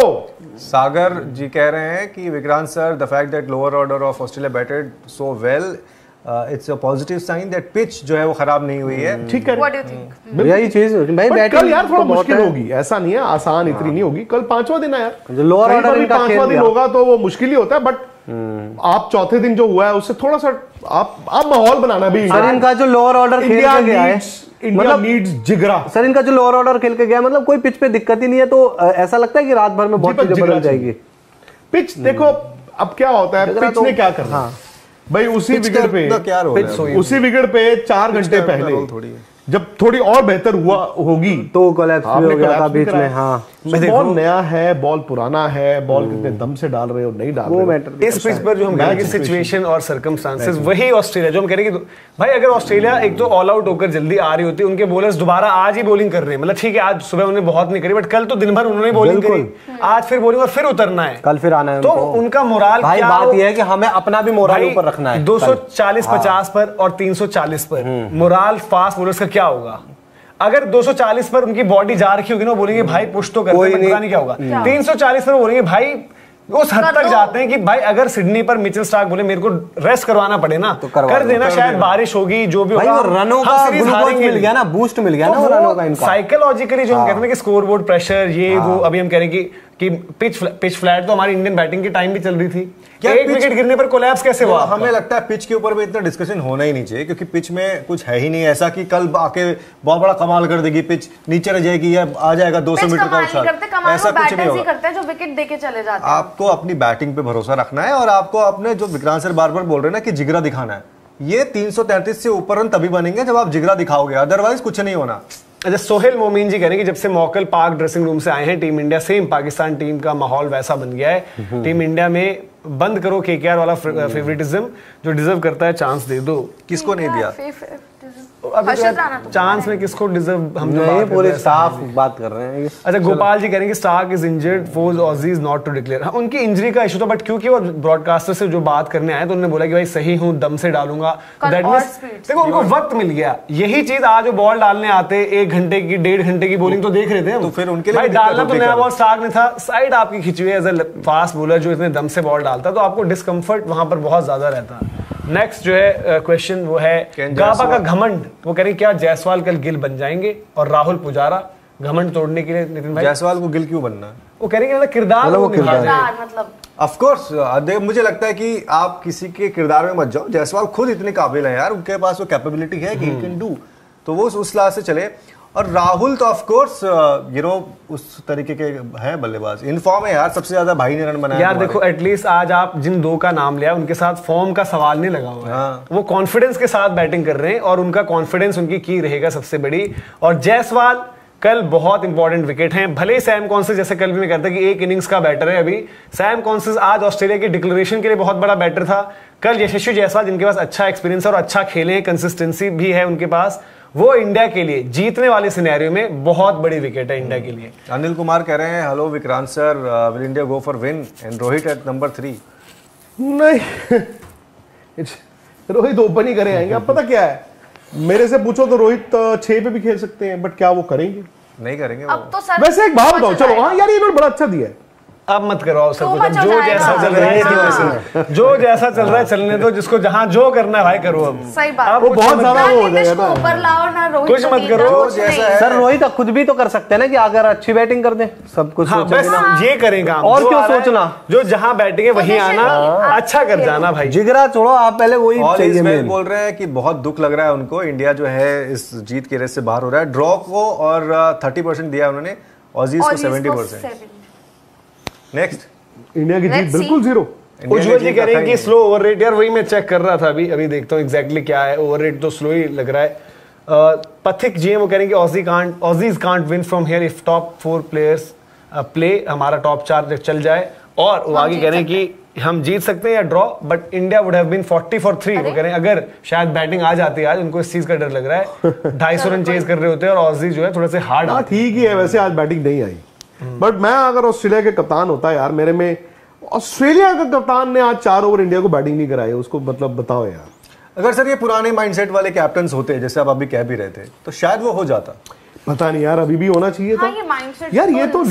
सागर जी कह रहे हैं कि Vikrant sir, the fact that lower order of Australia batted so well, it's a positive sign that pitch जो है वो खराब नहीं हुई है। ठीक है, What do you think? यही चीज भाई बैटिंग कल यार थोड़ा मुश्किल होगी, ऐसा नहीं है आसान इतनी नहीं होगी। कल 5वां दिन है यार, जो लोअर ऑर्डर का 5वां दिन होगा तो वो मुश्किल ही होता है। बट आप चौथे दिन जो हुआ है उससे थोड़ा सा आप माहौल बनाना भी। सर इनका जो लोअर ऑर्डर खेल के गया है, इंडिया नीड्स जिगरा। सर इनका जो लोअर ऑर्डर खेल के गया मतलब कोई पिच पे दिक्कत ही नहीं है, तो ऐसा लगता है कि रात भर में बहुत चीजें बदल जाएगी। पिच देखो अब क्या होता है, पिच ने क्या करना भाई, उसी विकेट पे 4 घंटे पहले जब थोड़ी और बेहतर हुआ होगी तो कोलैप्स हो गया था बीच में। हाँ बॉल नया है, बॉल पुराना है, बॉल कितने दम से डाल रहे हो नहीं डाल रहे हो, इस पिच पर जो हम कह रहे हैं सिचुएशन और सर्कमस्टांसेस, वही ऑस्ट्रेलिया जो हम कह रहे हैं कि भाई अगर ऑस्ट्रेलिया एक तो ऑल आउट होकर जल्दी आ रही होती, उनके बॉलर्स दोबारा आज ही बॉलिंग कर रहे हैं, मतलब ठीक है आज सुबह उन्होंने बहुत नहीं करी बट कल तो दिन भर उन्होंने बॉलिंग करी, आज फिर बॉलिंग और फिर उतरना है, कल फिर आना है, तो उनका मोराल भाई बात यह है कि हमें अपना भी मोराल ऊपर रखना है। 240-50 पर और 340 पर मोराल फास्ट बॉलर्स का क्या होगा? अगर 240 पर उनकी बॉडी जा रखी होगी ना, बोलेंगे भाई पुश तो करते हैं, पता नहीं क्या होगा। 340 पर बोलेंगे भाई उस हद तक जाते हैं कि भाई अगर सिडनी पर मिचेल स्टार्क बोले मेरे को रेस्ट करवाना पड़े ना तो कर देना, शायद बारिश होगी जो भी होगा, रनों का ग्लूकोज मिल गया ना, बूस्ट मिल गया ना वो रनों का इनका। साइकोलॉजिकली जो हम कहते हैं कि स्कोरबोर्ड प्रेशर ये वो, अभी हम कह रहे हैं कि पिच फ्लैट तो हमारी इंडियन बैटिंग की टाइम भी चल रही थी, एक विकेट गिरने पर कोलैप्स कैसे हुआ? हमें लगता है पिच के ऊपर भी इतना डिस्कशन होना ही नहीं चाहिए, क्योंकि पिच में कुछ है ही नहीं ऐसा कि कल आके बहुत बड़ा कमाल कर देगी, पिच नीचे रह जाएगी या आ जाएगा 200 मीटर का उछाल, ऐसा कुछ नहीं होगा। करते हैं जो विकेट देके चले जाते हैं। आपको अपनी बैटिंग पे भरोसा रखना है और आपको अपने जो विक्रांत सर बार बार बोल रहे हैं ना कि जिगरा दिखाना है, ये 333 से ऊपर रन तभी बनेंगे जब आप जिगरा दिखाओगे, अदरवाइज कुछ नहीं होना। अच्छा, सोहेल मोमीन जी कह रहे हैं कि जब से मॉकल पार्क ड्रेसिंग रूम से आए हैं team India, same Pakistan team का माहौल वैसा बन गया है। टीम इंडिया में बंद करो केकेआर वाला फेवरेटिज्म, जो डिजर्व करता है चांस दे दो। किसको नहीं दिया चांस में? किसको डिजर्व? हम तो पूरे साफ बात कर रहे हैं। अच्छा, गोपाल जी कह रहे हैं कि Starc is injured, forces Aussies not to declare. हाँ, उनकी इंजरी का इशू था, बट क्योंकि वो ब्रॉडकास्टर से जो बात करने आए तो उन्होंने बोला कि भाई सही हूं, दम से डालूंगा। दैट मींस देखो उनको वक्त मिल गया। यही चीज आज वो बॉल डालने आते 1 घंटे की 1.5 घंटे की बॉलिंग तो देख रहे थे, तो फिर उनके लिए भाई डालना तो नया बॉल स्टार्क ने था, साइड आपकी खिंची हुई है एज ए फास्ट बॉलर जो इतने दम से बॉल डालता, तो आपको डिस्कम्फर्ट वहां पर बहुत ज्यादा रहता। नेक्स्ट जो है क्वेश्चन वो है गाबा का घमंड। वो कह रहे हैं क्या जायसवाल कल गिल बन जाएंगे? और राहुल पुजारा घमंड तोड़ने के लिए नितिन भाई, जायसवाल को गिल क्यों बनना है? वो कह रहे हैं किरदार मतलब ऑफ कोर्स मुझे लगता है कि आप किसी के किरदार में मत जाओ। जायसवाल खुद इतने काबिल है यार, उनके पास वो कैपेबिलिटी है कि ही कैन डू, तो वो उस लास्ट से चले। और राहुल तो ऑफ कोर्स उस तरीके के हैं बल्लेबाज, इन फॉर्म है यार, सबसे ज्यादा भाई ने रन बनाया यार। देखो एटलीस्ट आज आप जिन 2 का नाम लिया उनके साथ फॉर्म का सवाल नहीं लगा हुआ है, वो कॉन्फिडेंस के साथ बैटिंग कर रहे हैं और उनका कॉन्फिडेंस उनकी की रहेगा सबसे बड़ी। और जायसवाल कल बहुत इंपॉर्टेंट विकेट हैं, भले ही सैम कॉन्सेस जैसे कल भी मैं कहता कि एक इनिंग्स का बैटर है, अभी सैम कॉन्सेस आज ऑस्ट्रेलिया की डिक्लेरेशन के लिए बहुत बड़ा बैटर था। कल यशस्वी जायसवाल जिनके पास अच्छा एक्सपीरियंस और अच्छा खेले हैं, कंसिस्टेंसी भी है उनके पास, वो इंडिया के लिए जीतने वाले सिनेरियो में बहुत बड़ी विकेट है इंडिया के लिए। अनिल कुमार कह रहे हैं hello Vikrant sir, will India go for win and Rohit at number 3? नहीं रोहित ओपन ही करे आएंगे। अब पता क्या है, मेरे से पूछो तो रोहित 6 पे भी खेल सकते हैं, बट क्या वो करेंगे? नहीं करेंगे अब तो सर वैसे एक बात बताओ, चलो हाँ यार ये इन्होंने बड़ा अच्छा दिया है, अब मत करो सब कुछ, जो जैसा चल रहा है जो जैसा चल रहा है चलने दो, जिसको जहाँ जो करना है भाई करो। अब सही बात, वो बहुत ज्यादा हो जाएगा ना, ऊपर लाओ ना रोहित, कुछ मत करो सर। रोहित खुद भी तो कर सकते हैं ना कि अगर अच्छी बैटिंग कर दें, सब कुछ हाँ, बस ये करेंगे और क्यों सोचना, जो जहाँ बैटिंग है वहीं आना, अच्छा कर जाना भाई। जिगरा छोड़ो, आप पहले वही चाहिए। बोल रहे हैं कि बहुत दुख लग रहा है उनको, इंडिया जो है इस जीत की रेस से बाहर हो रहा है। ड्रॉ को और 30% दिया उन्होंने, ऑजीज को 70%। नेक्स्ट इंडिया की जीत बिल्कुल 0। उज्जवल जी कह रहे हैं कि स्लो ओवर रेट, यार वही मैं चेक कर रहा था, अभी देखता हूँ एग्जैक्टली क्या है। ओवर रेट तो स्लो ही लग रहा है। पथिक जी वो कह रहे हैं कि Aussies can't win from here if top 4 players play, हमारा टॉप 4 चल जाए। और वो आगे कह रहे हैं कि हम जीत सकते हैं या draw, but India would have been 40 for 3। वो कह रहे हैं अगर शायद बैटिंग आ जाती है आज, उनको इस चीज का डर लग रहा है। 250 रन चेज कर रहे होते हैं और ऑजी जो है थोड़े से हार्ड। ठीक ही है, वैसे आज बैटिंग नहीं आई, बट मैं अगर ऑस्ट्रेलिया के कप्तान होता यार, मेरे में ऑस्ट्रेलिया का कप्तान ने आज 4 ओवर इंडिया को बैटिंग नहीं कराई, उसको मतलब बताओ यार। अगर सर ये पुराने माइंडसेट वाले कैप्टन होते जैसे आप अभी कह भी रहे थे, तो शायद वो हो जाता। पता नहीं यार, अभी भी होना चाहिए था। हाँ, ये mindset यार ये तो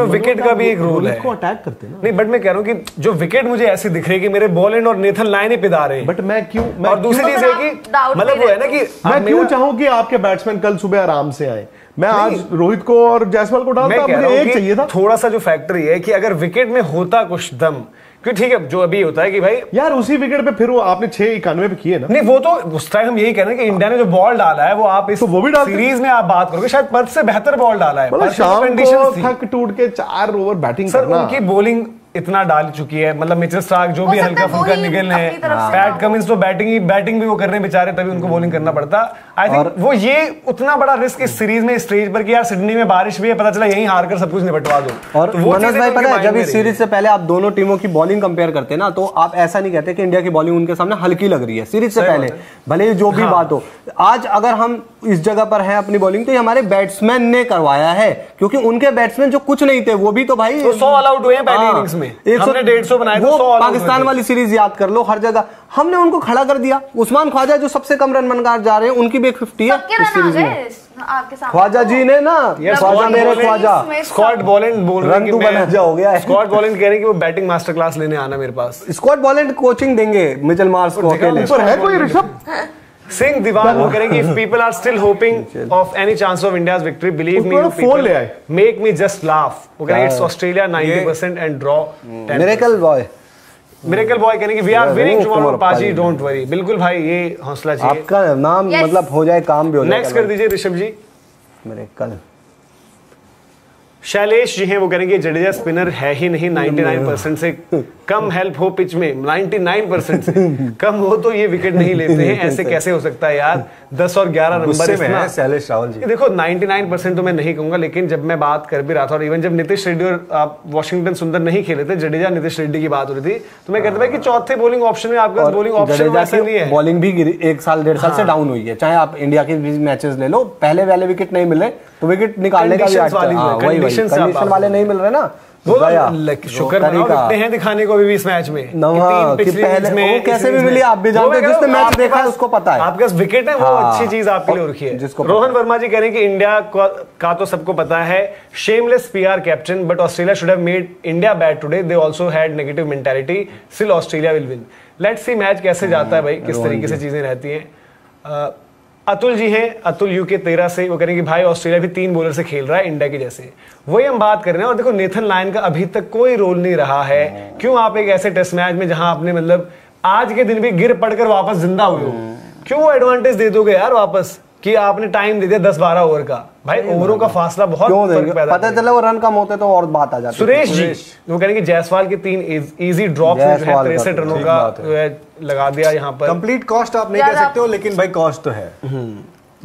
विकेट का भी एक रूल है, को अटैक करते ना। नहीं बट मैं कह रहा हूँ कि जो विकेट मुझे ऐसी दिख रही है कि मेरे बॉलैंड और नेथन लाइन ही पिदा रहे हैं, बट मैं क्यों, और दूसरी चीज है कि मतलब वो है ना कि मैं क्यों चाहूं कि आपके बैट्समैन कल सुबह आराम से आए। मैं आज रोहित को और जायसवाल को डालता, मुझे एक चाहिए था। थोड़ा सा जो फैक्टर ये है कि अगर विकेट में होता कुछ दम, क्योंकि ठीक है जो अभी होता है कि भाई यार उसी विकेट पे फिर वो आपने 691 पे किए ना, नहीं वो तो उस टाइम हम यही कह रहे हैं कि इंडिया ने जो बॉल डाला है वो आप इस तो वो भी डालते सीरीज में आप बात करोगे शायद पर्थ से बेहतर बॉल डाला है। मतलब पर्थ की शाम को conditions थी। थक टूट के 4 ओवर बैटिंग सर करना, उनकी बॉलिंग इतना डाल चुकी है, मतलब मिचेल स्टार्क जो हो भी सकता हल्का है फुल्का वही निकल रहे अपनी तरफ हैं, से पैट ना कमिंस तो बैटिंग भी वो कर रहे हैं बेचारे, तभी उनको बॉलिंग करना पड़ता। आई थिंक वो ये उतना बड़ा रिस्क इस सीरीज में स्टेज पर कि यार सिडनी में बारिश भी है, पता चला यहीं हार कर सब कुछ निपटवा दो। और तो वो मनोज चीजें भाई उनके पता है mind जब में इस सीरीज से पहले आप दोनों टीमों की बॉलिंग कंपेयर करते हैं ना, तो आप ऐसा नहीं कहते कि इंडिया की बॉलिंग उनके सामने हल्की लग रही है सीरीज से पहले, भले ही जो भी बात हो। आज अगर हम इस जगह पर हैं अपनी बॉलिंग, तो ये हमारे बैट्समैन ने करवाया है, क्योंकि उनके बैट्समैन जो कुछ नहीं थे वो भी तो भाई 100 ऑल आउट हुए हैं पहली इनिंग्स में, हमने 150 बनाए थे, 100 ऑल आउट पाकिस्तान वाली सीरीज याद कर लो, हर जगह हमने उनको खड़ा कर दिया। उस्मान ख्वाजा जो सबसे कम रन बनकर जा रहे हैं, उनकी भी एक 50 है सबके इस रन आ सीरीज में। गए आपके सामने। ख्वाजा जी ने ना, ख्वाजा मेरे ख्वाजा स्कॉट बॉलैंड बोल रहे हैं कि रन तो बना जा हो गया है। स्कॉट बॉलैंड कह रहे हैं कि वो बैटिंग मास्टर क्लास लेने आना मेरे पास। स्कॉट बॉलैंड कोचिंग देंगे मिचेल मार्श को अकेले। ऊपर है कोई ऋषभ सिंह दीवान वो करेंगे if people are still hoping of any chance of India's victory believe me उसको फोन ले आए, मेक मी जस्ट लाफ। वो करेंगे it's Australia 90% and draw 10%। Miracle boy कहेंगे कि वी आर विनिंग टुमारो पाजी डोंट वरी। बिल्कुल भाई ये हौसला चाहिए। आपका नाम Yes. मतलब हो जाए काम भी हो जाए। नेक्स्ट कर दीजिए ऋषभ जी। मिरेकल शैलेश जी हैं वो करेंगे जडेजा स्पिनर है ही नहीं, 99% से कम हेल्प हो पिच में, 99% से कम हो तो ये विकेट नहीं लेते हैं, ऐसे कैसे हो सकता है यार। 10 और 11 नंबर में है शैलेश रावल जी। देखो 99% तो मैं नहीं कहूंगा, लेकिन जब मैं बात कर भी रहा था और इवन जब नीतीश रेड्डी और आप वॉशिंगटन सुंदर नहीं खेले थे, जडेजा नीतीश रेड्डी की बात हो रही थी, तो मैं कहता था कि चौथे बॉलिंग ऑप्शन में आपके पास बॉलिंग ऑप्शन वैसा नहीं है। बॉलिंग भी एक साल 1.5 साल से डाउन हुई है, चाहे आप इंडिया के भी मैचेस ले लो, पहले वाले विकेट नहीं मिले तो विकेट निकालने का भी कंडीशन वाले नहीं मिल रहे ना। शुक्र मनाओ हैं दिखाने को भी इस मैच में वो कैसे भी मिली, आप भी जानते हो, जिसने मैच देखा है उसको पता है। आपके पास विकेट है, वो अच्छी चीज आपके लिए रखी है। रोहन वर्मा जी कह रहे हैं कि इंडिया का तो सबको पता है, shameless PR captain, but Australia should have made India bad today, they also had negative mentality, still Australia will win. Let's see match कैसे जाता है भाई, किस तरीके से चीजें रहती हैं। अतुल जी हैं, अतुल यूके 13 से, वो करेंगे भाई ऑस्ट्रेलिया भी 3 बॉलर से खेल रहा है इंडिया के जैसे, वही हम बात कर रहे हैं। और देखो नेथन लायन का अभी तक कोई रोल नहीं रहा है, क्यों आप एक ऐसे टेस्ट मैच में जहां आपने मतलब आज के दिन भी गिर पड़कर वापस जिंदा हुए हो, क्यों वो एडवांटेज दे दोगे यार वापस कि आपने टाइम दे दिया 10-12 ओवर का। भाई ओवरों का फासला बहुत फर्क पैदा पता चला वो रन कम होते तो और बात आ जाती। सुरेश जी वो कहेंगे जायसवाल के 3 इजी ड्रॉप 63 रनों का लगा दिया यहाँ पर। कंप्लीट कॉस्ट आप नहीं कह सकते हो, लेकिन भाई कॉस्ट तो है,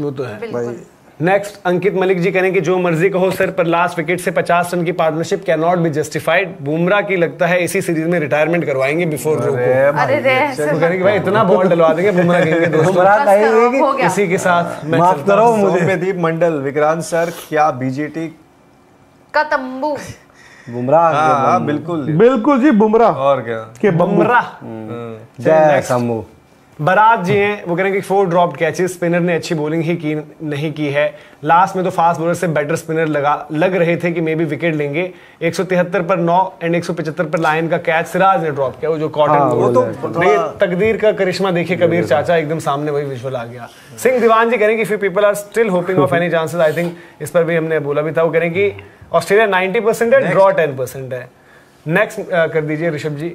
वो तो है। नेक्स्ट अंकित मलिक जी कहेंगे कि जो मर्जी कहो सर, पर लास्ट विकेट से 50 रन की partnership can not be justified. Bumrah की लगता है इसी सीरीज में रिटायरमेंट करवाएंगे बिफोर कहेंगे भाई इतना बॉल डलवा देंगे बुमराह कहेंगे दोस्तों इसी के साथ माफ करो मुझे। सौम्यदीप मंडल, विक्रांत सर, क्या बीजेटी का तंबू बुमराह? बिल्कुल बिल्कुल जी, बुमराह और क्या के बुमराह। जय शंभू। बरात जी हैं वो करेंगे 4 ड्रॉप्ड कैचेस, स्पिनर ने अच्छी बॉलिंग ही की नहीं की है, लास्ट में तो फास्ट बॉलर से बेटर स्पिनर लग रहे थे कि मे बी विकेट लेंगे। 173 पर 9 एंड 175 पर लायन का कैच सिराज ने ड्रॉप किया, वो जो कॉटन वो तो तकदीर का करिश्मा देखिए कबीर चाचा, एकदम सामने वही विजुअल आ गया। सिंह दीवान जी करेंगे if people are still hoping of any chances, I think इस पर भी हमने बोला भी था, वो करेंगे कि ऑस्ट्रेलिया 90% है, ड्रॉ 10% है। नेक्स्ट कर दीजिए ऋषभ जी।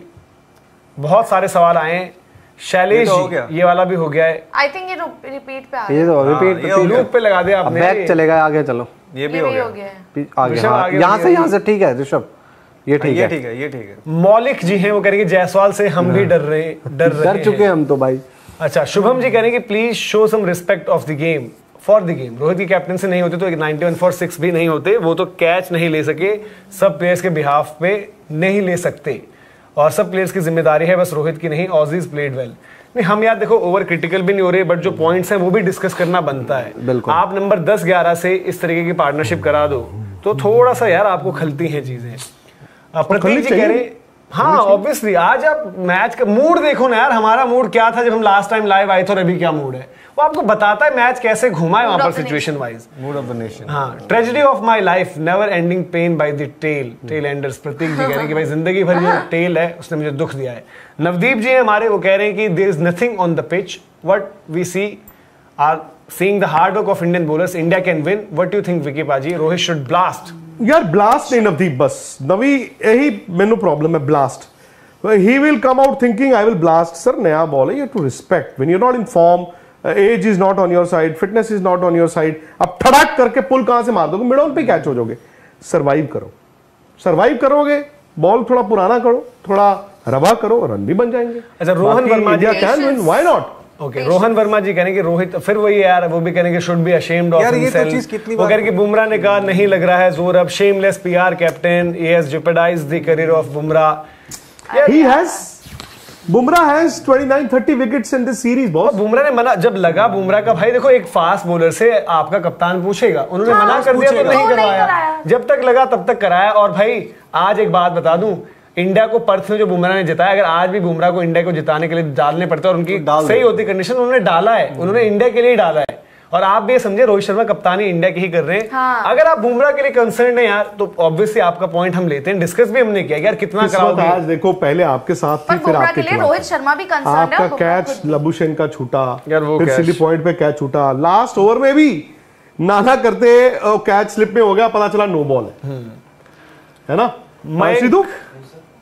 बहुत सारे सवाल आए हैं। शैलेश जी ये वाला भी हो गया है, आई थिंक ये रिपीट पे आ ये तो रिपीट लूप पे लगा दिया आपने, बैक चलेगा आगे, चलो ये भी हो गया है। आगे यहाँ से ठीक है ऋषभ, ये ठीक है ये ठीक है। मौलिक जी हैं वो करेंगे जायसवाल से हम भी डर चुके हम तो भाई। अच्छा शुभम जी करेंगे please show some respect of the game for the game. Rohit की कैप्टन से नहीं होते तो 91 for 6 भी नहीं होते, वो तो कैच नहीं ले सके, सब प्लेयर्स के बिहाफ पे नहीं ले सकते और सब प्लेयर्स की जिम्मेदारी है, बस रोहित की नहीं। Aussies played well. नहीं हम यार देखो ओवर क्रिटिकल भी नहीं हो रहे, बट जो पॉइंट्स हैं वो भी डिस्कस करना बनता है। आप नंबर 10-11 से इस तरीके की पार्टनरशिप करा दो तो थोड़ा सा यार आपको खलती हैं चीजें। प्रतीक जी कह रहे हाँ ऑब्वियसली आज आप मैच का मूड देखो ना यार, हमारा मूड क्या था जब हम लास्ट टाइम लाइव आए थे और अभी क्या मूड है, वो आपको बताता है मैच कैसे घुमा है वहां पर situation wise. Mood of the nation. हाँ tragedy of my life never ending pain by the tail enders. Pratik ji कह रहे हैं कि भाई जिंदगी भर जो टेल है उसने मुझे दुख दिया है। नवदीप जी हमारे वो कह रहे हैं कि there is nothing on the pitch, what we see are seeing the hard work of Indian bowlers, India can win. What do you think Vicky paaji? Rohit should blast. यार ब्लास्ट नहीं नवदीप, बस नवी यही मेनू प्रॉब्लम है, ब्लास्ट ही will come out thinking I will blast. Sir नया बॉल है, you to respect when you are not in form, age is not on your side, fitness is not on your side. अब ठड़ाक करके पुल कहां से मार दोगे, मिड ऑन पे कैच हो जाओगे. सर्वाइव करो, सर्वाइव करोगे, बॉल थोड़ा पुराना करो, थोड़ा रवा करो, रन भी बन जाएंगे. अच्छा, Rohan Verma ji can win, why not. Okay, Rohan Verma ji कहेंगे रोहित, फिर वही यार वो भी कहेंगे should be ashamed of himself. वो कहेंगे बुमराह ने कहा नहीं लग रहा है जोर अब, shameless PR captain, he has jeopardized the career of Bumrah. He has, Bumrah has 29-30 wickets in this series boss. Bumrah ने मना, जब लगा बुमराह का भाई देखो एक फास्ट बॉलर से आपका कप्तान पूछेगा, उन्होंने मना कर दिया तो नहीं करवाया, जब तक लगा तब तक कराया. और भाई आज एक बात बता दूं, इंडिया को पर्थ में जो बुमराह ने जिताया, अगर आज भी बुमराह को इंडिया को जिताने के लिए डालने पड़ते और उनकी सही होती कंडीशन, उन्होंने डाला है, उन्होंने इंडिया के लिए ही डाला है. और आप भी ये समझे रोहित शर्मा कप्तानी इंडिया की ही कर रहे हैं. हाँ. अगर आप बुमराह के लिए कंसर्न है यार, तो ऑब्वियसली आपका पॉइंट हम लेते हैं, डिस्कस भी हमने किया यार कितना कराओगे. आज देखो पहले आपके साथ थी, फिर आपके लिए रोहित शर्मा भी कंसर्न है. आपका कैच लबुशेन का छूटा, वो फिर सिली पॉइंट पे कैच छूटा, लास्ट ओवर में भी नाना करते कैच स्लिप में हो गया, पता चला नो बॉल है ना.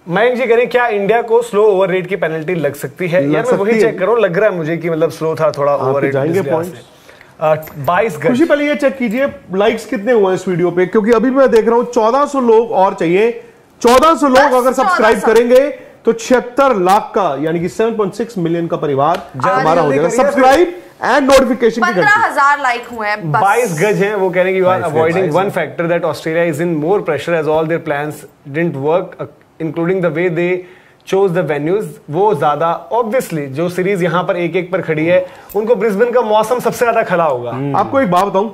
मयंक जी करें क्या इंडिया को स्लो ओवर रेट की पेनल्टी लग सकती है? यार मैं वही चेक करो, लग रहा है मुझे कि मतलब स्लो था थोड़ा ओवर रेट. जाएंगे पॉइंट्स 22 गज. खुशी पहले ये चेक कीजिए लाइक्स कितने हुए हैं इस वीडियो पे, क्योंकि अभी मैं देख रहा हूं 1400 लोग और चाहिए. 1400 लोग अगर सब्सक्राइब करेंगे तो 76 लाख का यानी कि 7.6 मिलियन का परिवार हमारा हो जाएगा. सब्सक्राइब एंड नोटिफिकेशन की 15,000 लाइक हुए हैं. 22 गज हैं. वो कहने की you are avoiding one factor that Australia is in more pressure as all their plans didn't work including the way they chose the venues. वो ज्यादा ऑब्वियसली जो सीरीज यहां पर एक एक पर खड़ी है, उनको ब्रिस्बेन का मौसम सबसे ज्यादा खला होगा. आपको एक बात बताऊं,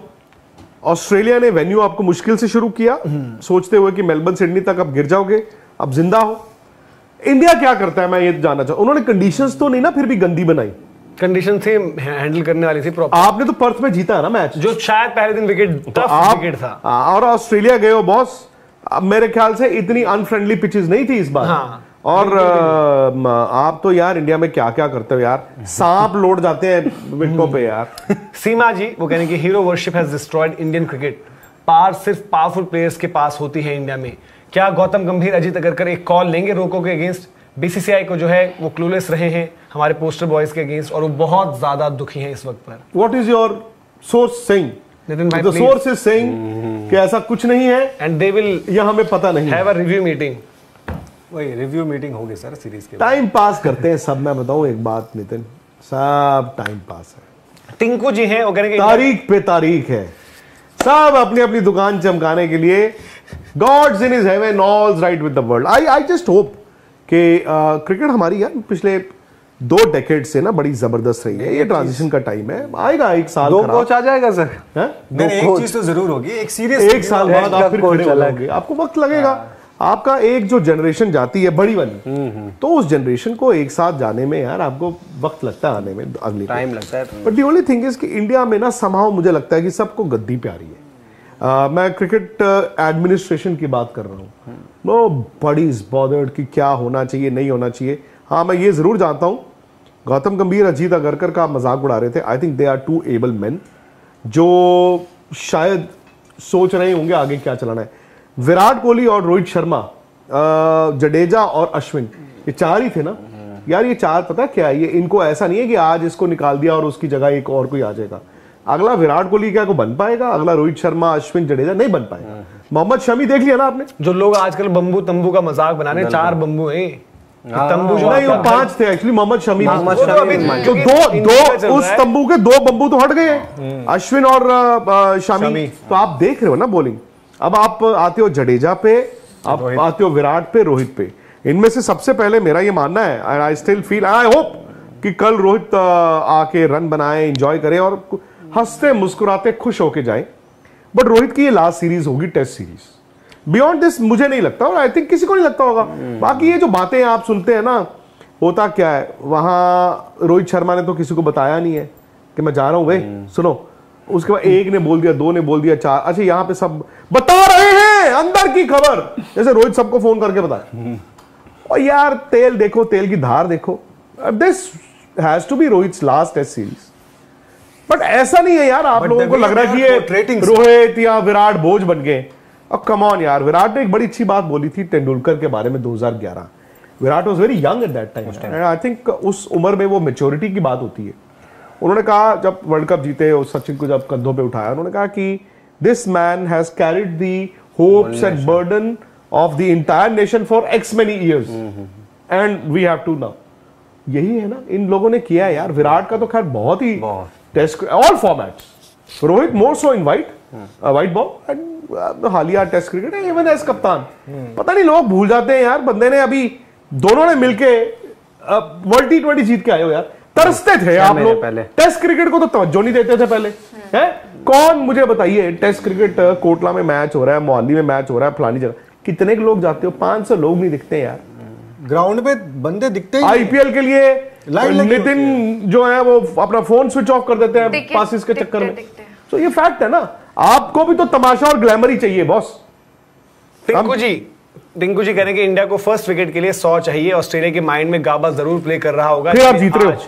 ऑस्ट्रेलिया ने वेन्यू आपको मुश्किल से शुरू किया, सोचते हुए कि मेलबर्न सिडनी तक अब गिर जाओगे, अब जिंदा हो. इंडिया क्या करता है मैं ये जानना चाहूं. उन्होंने कंडीशंस तो नहीं ना फिर भी गंदी बनाई, कंडीशन थी हैंडल करने वाली थी प्रॉपर. आपने तो पर्थ में जीता है ना मैच, जो शायद पहले दिन विकेट टफ विकेट था. और ऑस्ट्रेलिया गए हो बॉस, अब मेरे ख्याल से इतनी अनफ्रेंडली पिचेस नहीं थी इस बार. हाँ. और आप तो यार इंडिया में क्या क्या करते हो यार, सांप लौट जाते हैं विकेटों पे यार. सीमा जी वो कहने की hero worship has destroyed Indian cricket. पार सिर्फ पावरफुल प्लेयर्स के पास होती है इंडिया में. क्या गौतम गंभीर अजीत अगरकर एक कॉल लेंगे रोको के अगेंस्ट? बीसीसीआई को जो है वो क्लूलेस रहे हैं हमारे पोस्टर बॉयज के अगेंस्ट, और वो बहुत ज्यादा दुखी हैं इस वक्त पर. What is your source saying? Nitin भाई द सोर्स इज सेइंग कि ऐसा कुछ नहीं है एंड दे विल, ये हमें पता नहीं हैव अ रिव्यू मीटिंग. वही रिव्यू मीटिंग होगी सर सीरीज के. टाइम पास करते हैं सब. मैं बताऊं एक बात नितिन, सब टाइम पास है. टिंकू जी हैं वो कह रहे हैं तारीख पे तारीख है, सब अपनी अपनी दुकान चमकाने के लिए. God's in his heaven, all's right with the world. I just hope कि क्रिकेट हमारी यार पिछले 2 डेकेड से ना बड़ी जबरदस्त रही है. ये ट्रांजिशन का टाइम है, आएगा एक साल 2 कोच आ जाएगा सर. एक चीज तो जरूर होगी, एक सीरियस एक साल बाद आप फिर खड़े हो जाओगे, आपको वक्त लगेगा. आपका एक जो जनरेशन जाती है बड़ी वाली, तो उस जनरेशन को एक साथ जाने में यार आपको वक्त लगता है आने में, अगली टाइम लगता है. But the only thing is कि इंडिया में ना समाव मुझे लगता है कि सबको गद्दी प्यारी है. मैं क्रिकेट एडमिनिस्ट्रेशन की बात कर रहा हूँ, वो बड़ी बॉदर्ड कि क्या होना चाहिए नहीं होना चाहिए. हाँ मैं ये जरूर जानता हूँ गौतम गंभीर अजीत अगरकर का मजाक उड़ा रहे थे. I think they are 2 able man जो शायद सोच रहे होंगे आगे क्या चलाना है. विराट कोहली और रोहित शर्मा, जडेजा और अश्विन, ये 4 ही थे ना यार. ये 4 पता क्या है, ये इनको ऐसा नहीं है कि आज इसको निकाल दिया और उसकी जगह एक और कोई आ जाएगा. अगला विराट कोहली क्या को बन पाएगा, अगला रोहित शर्मा अश्विन जडेजा नहीं बन पाएगा. मोहम्मद शमी देख लिया ना आपने, जो लोग आजकल बम्बू तंबू का मजाक बना रहे हैं, 4 बम्बू है तंबू जो नहीं, वो 5 थे एक्चुअली. मोहम्मद शमी जो इंडिया दो चल उस रहा है. तंबू के 2 बम्बू तो हट गए, अश्विन और शमी. तो आप देख रहे हो ना बॉलिंग. अब आप आते हो जडेजा पे, आप आते हो विराट पे, रोहित पे. इनमें से सबसे पहले मेरा ये मानना है, and I still feel, I hope कि कल रोहित आके रन बनाए, एंजॉय करे और हंसते मुस्कुराते खुश होके जाए. बट रोहित की ये लास्ट सीरीज होगी, टेस्ट सीरीज. बियॉन्ड दिस मुझे नहीं लगता, और आई थिंक किसी को नहीं लगता होगा. बाकी ये जो बातें आप सुनते हैं ना, होता क्या है वहां, रोहित शर्मा ने तो किसी को बताया नहीं है कि मैं जा रहा हूं भाई सुनो. उसके बाद 1 ने बोल दिया, 2 ने बोल दिया, 4. अच्छा यहाँ पे सब बता रहे हैं अंदर की खबर, जैसे रोहित सबको फोन करके बताया. और यार तेल देखो, तेल की धार देखो. This has to be Rohit's last test series. But ऐसा नहीं है यार आप लोगों को लग रहा है कि ये रोहित या विराट बोझ बन गए. अब कम ऑन यार, विराट ने एक बड़ी अच्छी बात बोली थी तेंदुलकर के बारे में 2011. Virat was very young at that time and I think उस उम्र में वो मैच्योरिटी की बात होती है। उन्होंने कहा जब वर्ल्ड कप जीते और सचिन को जब कंधों पे उठाया, उन्होंने कहा कि this man has carried the hopes and burden of the entire nation for X many years and we have to now. यही है ना इन लोगों ने किया है यार। विराट का तो खैर बहुत ही test all formats, Rohit more so in white ball and हालिया टेस्ट क्रिकेट इवन एज कप्तान। पता नहीं लोग भूल जाते हैं यार, बंदे ने अभी दोनों ने मिलके वर्ल्ड T20 जीत के आए हो यार। तरसते थे आप लोग, टेस्ट क्रिकेट को तो तवज्जो नहीं देते थे पहले है। कौन मुझे बताइए, टेस्ट क्रिकेट कोटला में मैच हो रहा है, मोहाली में मैच हो रहा है, फलानी जगह कितने लोग जाते हो? 500 लोग नहीं दिखते यार ग्राउंड पे, बंदे दिखते ही। आईपीएल के लिए नितिन जो है वो अपना फोन स्विच ऑफ कर देते हैं पासिस के चक्कर में। तो ये फैक्ट है ना, आपको भी तो तमाशा और ग्लैमर ही चाहिए बॉस। टिंकू जी कह रहे हैं कि इंडिया को फर्स्ट विकेट के लिए 100 चाहिए। ऑस्ट्रेलिया के माइंड में गाबा जरूर प्ले कर रहा होगा। फिर आप जीत रहे हो।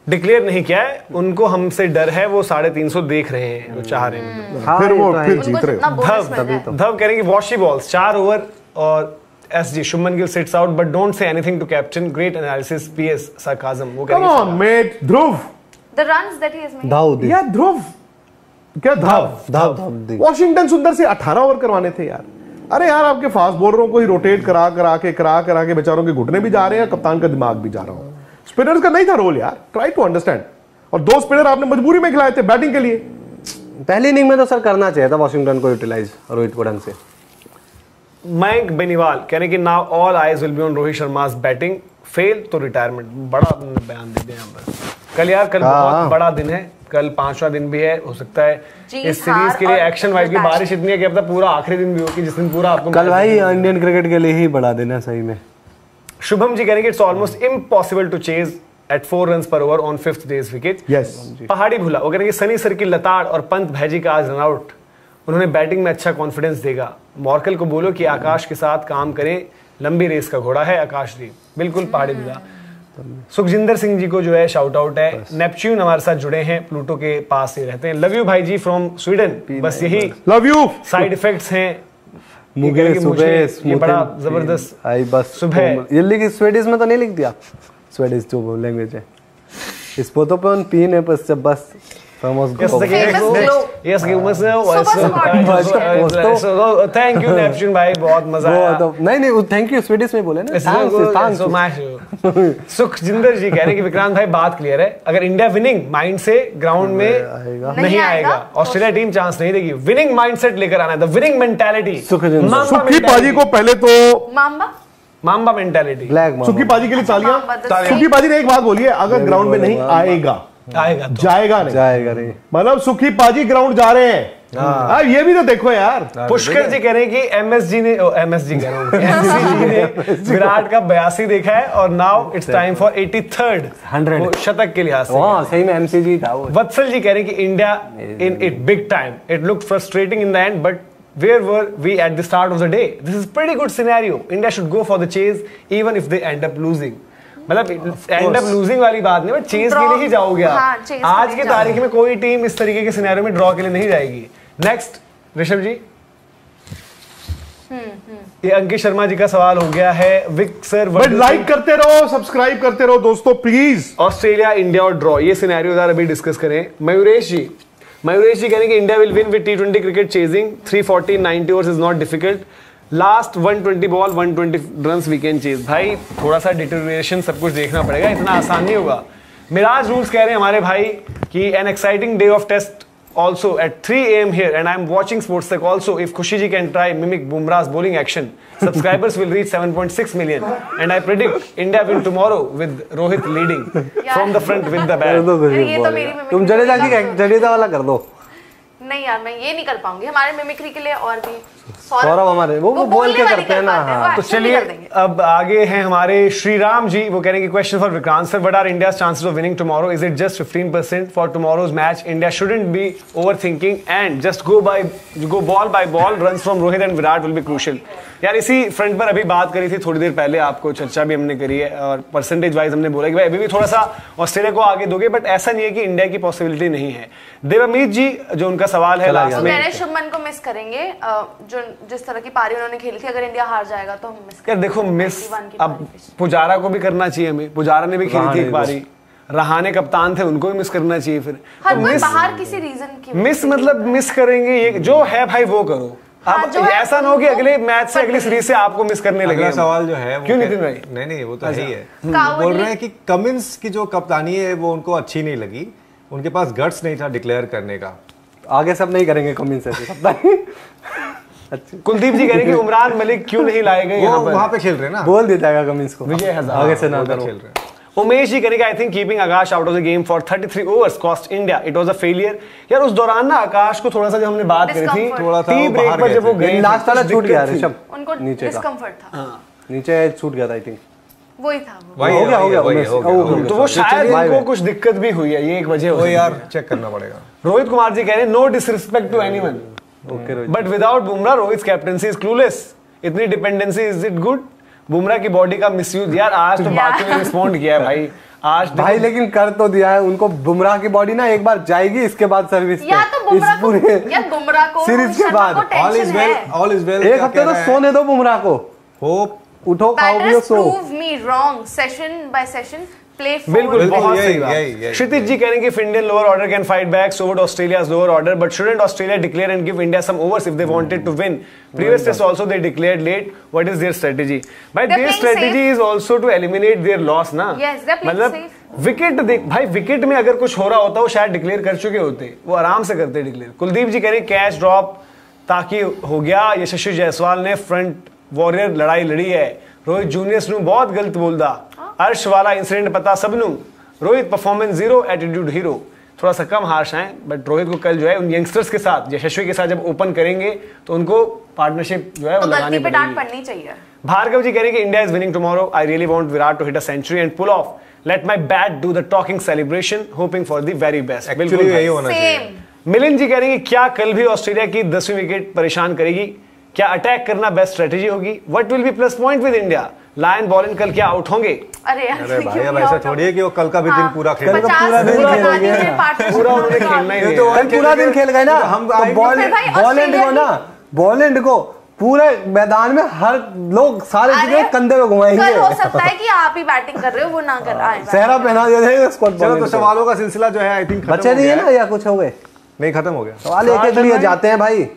डिक्लेयर नहीं किया है, उनको हमसे डर है, वो 350 देख रहे हैं, वो चाह रहे हैं। फिर जीत रहे हो। धव कह रहे हैं कि वॉशी बॉल्स 4 ओवर और SG Shubman Gill sits out but don't say anything to captain, great analysis, PS sarcasm। वो कह रहे हैं mate Dhruv the runs that he has made. धाव या ध्रुव क्या धाव वॉशिंगटन सुंदर से 18 ओवर करवाने थे यार। अरे यार आपके फास्ट बॉलरों को ही रोटेट करा के बेचारों के घुटने भी जा रहे हैं, कप्तान का दिमाग भी जा रहा हूं। स्पिनर्स का नहीं था रोल यार, ट्राई टू अंडरस्टैंड। और 2 स्पिनर आपने मजबूरी में खिलाए थे बैटिंग के लिए। पहली इनिंग में तो सर करना चाहिए था वॉशिंगटन को यूटिलाइज रोहित को ढंग से। मयंक बेनीवाल कह रहे हैं कि now all eyes will be on Rohit शर्मा's बैटिंग, फेल तो रिटायरमेंट। बड़ा बयान दे दिया यहाँ पर। कल यार बहुत बड़ा दिन है, कल 5वां दिन भी है, हो सकता है इस सीरीज के लिए एक्शन वाइज की बारिश इतनी है कि अब तक पूरा आखिरी दिन भी हो कि जिस दिन पूरा आपको कल भाई इंडियन क्रिकेट के लिए ही बड़ा दिन है सही में। शुभम जी कहेंगे it's almost impossible to chase at 4 runs per over on 5th day's wicket. पहाड़ी भूला वो कहेंगे सनी सर की लताड़ और पंत भैजी का आज रनआउट, उन्होंने बैटिंग में अच्छा कॉन्फिडेंस देगा। मॉर्कल को बोलो कि आकाश के साथ काम करें, लंबी रेस का घोड़ा है आकाश जी। बिल्कुल पहाड़ी भूला। सुखजिंदर सिंह जी को जो है शाउट आउट है। नेपच्यून हमारे साथ जुड़े हैं, प्लूटो के पास ही रहते हैं। लव यू भाई जी फ्रॉम स्वीडन। बस यही लव यू साइड इफेक्ट्स हैं। मुझे ये बड़ा जबरदस्त आई बस सुबह ये लिख स्वीडिश में तो नहीं लिख दिया, स्वीडिश जो लैंग्वेज है इस पोतो पे पीन है बस famous glow. Yes, thank you Neptune भाई, बहुत मजा आया। नहीं थैंक यू स्वीडिश में बोले ना। सुखजिंदर जी कह रहे हैं कि विक्रांत भाई बात क्लियर है, अगर इंडिया विनिंग माइंड से ग्राउंड में नहीं आएगा, ऑस्ट्रेलिया टीम चांस नहीं देगी। विनिंग माइंडसेट लेकर आना है, द विनिंग मेंटालिटी। सुखी पाजी को पहले तो माम्बा मेंटालिटी। सुखी पाजी के लिए तालियां। सुखी पाजी ने एक बात बोली है, अगर ग्राउंड में नहीं आएगा जाएगा नहीं, मतलब सुखी पाजी ग्राउंड जा रहे हैं। ये भी तो देखो यार। पुष्कर जी कह रहे हैं कि एमएसजी ने विराट का 82 देखा है और now it's time for 83rd 100 शतक के लिहाज से। सही में एमसीजी था वो। वत्सल जी कह रहे हैं कि India in it big time, it looked frustrating in the end but where were we at the start of the day? This is pretty good scenario. India should go for the chase even if they end up losing. मतलब एंड अप लूजिंग वाली बात नहीं, बट चेज के लिए ही जाओगे आप। आज की तारीख में कोई टीम इस तरीके के सिनेरियो में ड्रॉ के लिए नहीं जाएगी। नेक्स्ट ऋषभ जी, ये अंकित शर्मा जी का सवाल हो गया है। विक सर लाइक करते रहो, सब्सक्राइब करते रहो दोस्तों प्लीज। ऑस्ट्रेलिया इंडिया और ड्रॉ, ये सिनेरियो यार अभी डिस्कस करें। मयूरेश जी कह रहे हैं कि India will win with T20 cricket chasing 340 90 overs is not difficult, last 120 ball 120 runs we can chase. भाई थोड़ा सा डिटेरियोरेशन सब कुछ देखना पड़ेगा, इतना आसान नहीं होगा। मिराज रूल्स कह रहे हैं हमारे भाई कि an exciting day of test also at 3 AM here and I'm watching Sports Tech also. If Khushi ji can try mimic Bumrah's bowling action, subscribers will reach 7.6 million and I predict India win tomorrow with Rohit leading from the front with the bat. तुम जडेजा वाला कर दो। नहीं यार मैं ये नहीं कर पाऊंगी, हमारे मिमिक्री के लिए और भी सौरभ हमारे वो बोल के करते हैं ना। तो चलिए अब आगे हैं हमारे श्री राम जी, वो कह रहे हैं कि question for Vikrant sir, what are India's chances of winning tomorrow? Is it just 15% for tomorrow's match? India shouldn't be overthinking and just go ball by ball, runs from Rohit and Virat will be crucial. यार इसी फ्रंट पर अभी बात करी थी थोड़ी देर पहले, आपको चर्चा भी हमने करी है और परसेंटेज वाइज हमने बोला कि भाई अभी भी थोड़ा सा ऑस्ट्रेलिया को आगे दोगे, बट ऐसा नहीं है कि इंडिया की पॉसिबिलिटी नहीं है। देवमीत जी जो उनका सवाल है लास्ट में, मैंने शुभमन को मिस करेंगे, जो जो जिस तरह की पारी उन्होंने खेली थी, अगर इंडिया हार जाएगा तो हम मिस यार देखो मिस अब पुजारा को भी करना चाहिए हमें, पुजारा ने भी खेली थी एक बारी, रहाने कप्तान थे उनको भी मिस करना चाहिए फिर। हर कोई बाहर किसी रीजन की मिस मतलब मिस करेंगे, ये जो है भाई वो करो। अब ऐसा ना हो कि अगले मैच से अगली सीरीज से आपको मिस करने लगे। अगला सवाल जो है क्यों नितिन भाई? नहीं वो तो है ही है। बोल रहे हैं कि कमिंस की जो कप्तानी है वो उनको अच्छी नहीं लगी, उनके पास गट्स नहीं था डिक्लेयर करने का। आगे सब नहीं करेंगे कमिंस ऐसे कप्तानी। अच्छा कुलदीप जी कह रहे हैं कि उमरान मलिक क्यों नहीं लाए गए यहाँ पर? वहां पे खेल रहे हैं ना, बोल दिया जाएगा कमिंस को विजय हजारे आगे से ना करो। खेल रहे हैं। उमेश जी करेंगे I think keeping Akash out of the game for 33 overs cost India it was a failure. यार उस दौरान ना आकाश को थोड़ा सा जब हमने बात करी थी, थोड़ा सा टी ब्रेक पर जब वो गए लास्ट वाला छूट गया ऋषभ, उनको डिस्कम्फर्ट था, नीचे छूट गया था आई थिंक, वही था वो। हो गया। तो वो शायद उनको कुछ दिक्कत भी हुई है, ये एक वजह हो यार चेक करना पड़ेगा। रोहित कुमार जी कह रहे हैं no disrespect to anyone but without Bumrah Rohit captaincy is clueless. इतनी dependency is it good? Bumrah की बॉडी का मिसयूज। यार आज तो बाकी में रिस्पॉन्ड किया है भाई आज भाई, लेकिन कर तो दिया है उनको। बुमराह की बॉडी ना एक बार जाएगी, इसके बाद सर्विस या तो बुमराह को सीरीज के बाद ऑल इज वेल एक हफ्ते तो सोने दो बुमराह को, होप उठो खाओ पियो सो। Prove me wrong session by session play बिल्कुल बहुत सही बात। क्षितिज जी कह रहे हैं कि Indian lower order can fight back so would Australia's lower order but shouldn't Australia declare and give India some overs if they wanted to win? Previous test also they declared late, what is their strategy? भाई their strategy is also to eliminate their loss ना। मतलब विकेट देख भाई, विकेट में अगर कुछ हो रहा होता वो शायद डिक्लेयर कर चुके होते, वो आराम से करते डिक्लेयर। कुलदीप जी कह रहे हैं कैच ड्रॉप ताकि हो गया, यशस्वी जायसवाल ने फ्रंट वॉरियर लड़ाई लड़ी है, रोहित जूनियर्स नु बहुत गलत बोलदा, अर्श वाला इंसिडेंट पता सबनू, Rohit performance zero attitude hero. थोड़ा सा कम हार्श आए बट रोहित को कल जो है उन यंगस्टर्स के साथ, यशस्वी के साथ जब ओपन करेंगे तो उनको पार्टनरशिप जो है वो लगानी पड़ेगी। भार्गव जी कह रहे हैं कि India is winning tomorrow, I really want Virat to hit a century and pull off, let my bat do the talking celebration, hoping for the very best. बिल्कुल यही होना चाहिए। मिलिंद जी कह रहे हैं कि क्या कल भी ऑस्ट्रेलिया की 10वीं विकेट परेशान करेगी? क्या अटैक करना बेस्ट स्ट्रेटेजी होगी? What will be plus point with India? Lyon bowling कल क्या आउट होंगे? अरे भाई अब ऐसा थोड़ी है कि वो कल का भी दिन पूरा खेल, पूरा उन्होंने खेलना ही कल पूरा दिन खेल गए ना हम। बॉलैंड को पूरे मैदान में हर लोग सारे जगह कंधे पे घुमाएंगे। हो सकता है कि आप ही बैटिंग कर रहे हो, वो ना कर रहा है, सहरा पहना दिया जाएगा स्क्वाड। चलो तो सवालों का सिलसिला जो है आई थिंक बचे नहीं है ना, या कुछ हो गए? नहीं खत्म हो गया, सवाल एक एक लिए जाते हैं भाई।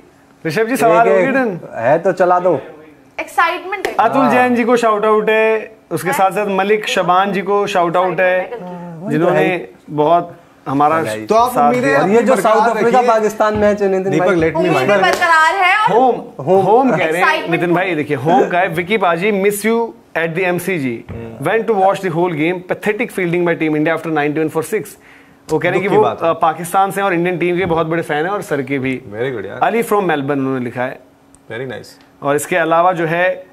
ऋषभ जी सवाल है तो चला दो। एक्साइटमेंट है। अतुल जैन जी को शाउट आउट है, उसके साथ साथ मलिक शबान जी को शाउट आउट है जिन्होंने बहुत हमारा तो आप ये जो साउथ अफ्रीका पाकिस्तान मैच है दीपक लेट मी बरकरार है। होम कह रहे हैं नितिन भाई, देखिए होम का है। विकी बाजी miss you at the MCG, went to watch the whole game, pathetic fielding by team India after 91 for 6। वो कह रहे हैं कि वो पाकिस्तान से और इंडियन टीम के बहुत बड़े फैन है और सर के भी। वेरी गुड यार। अली फ्रॉम मेलबर्न उन्होंने लिखा है, वेरी नाइस। और इसके अलावा जो है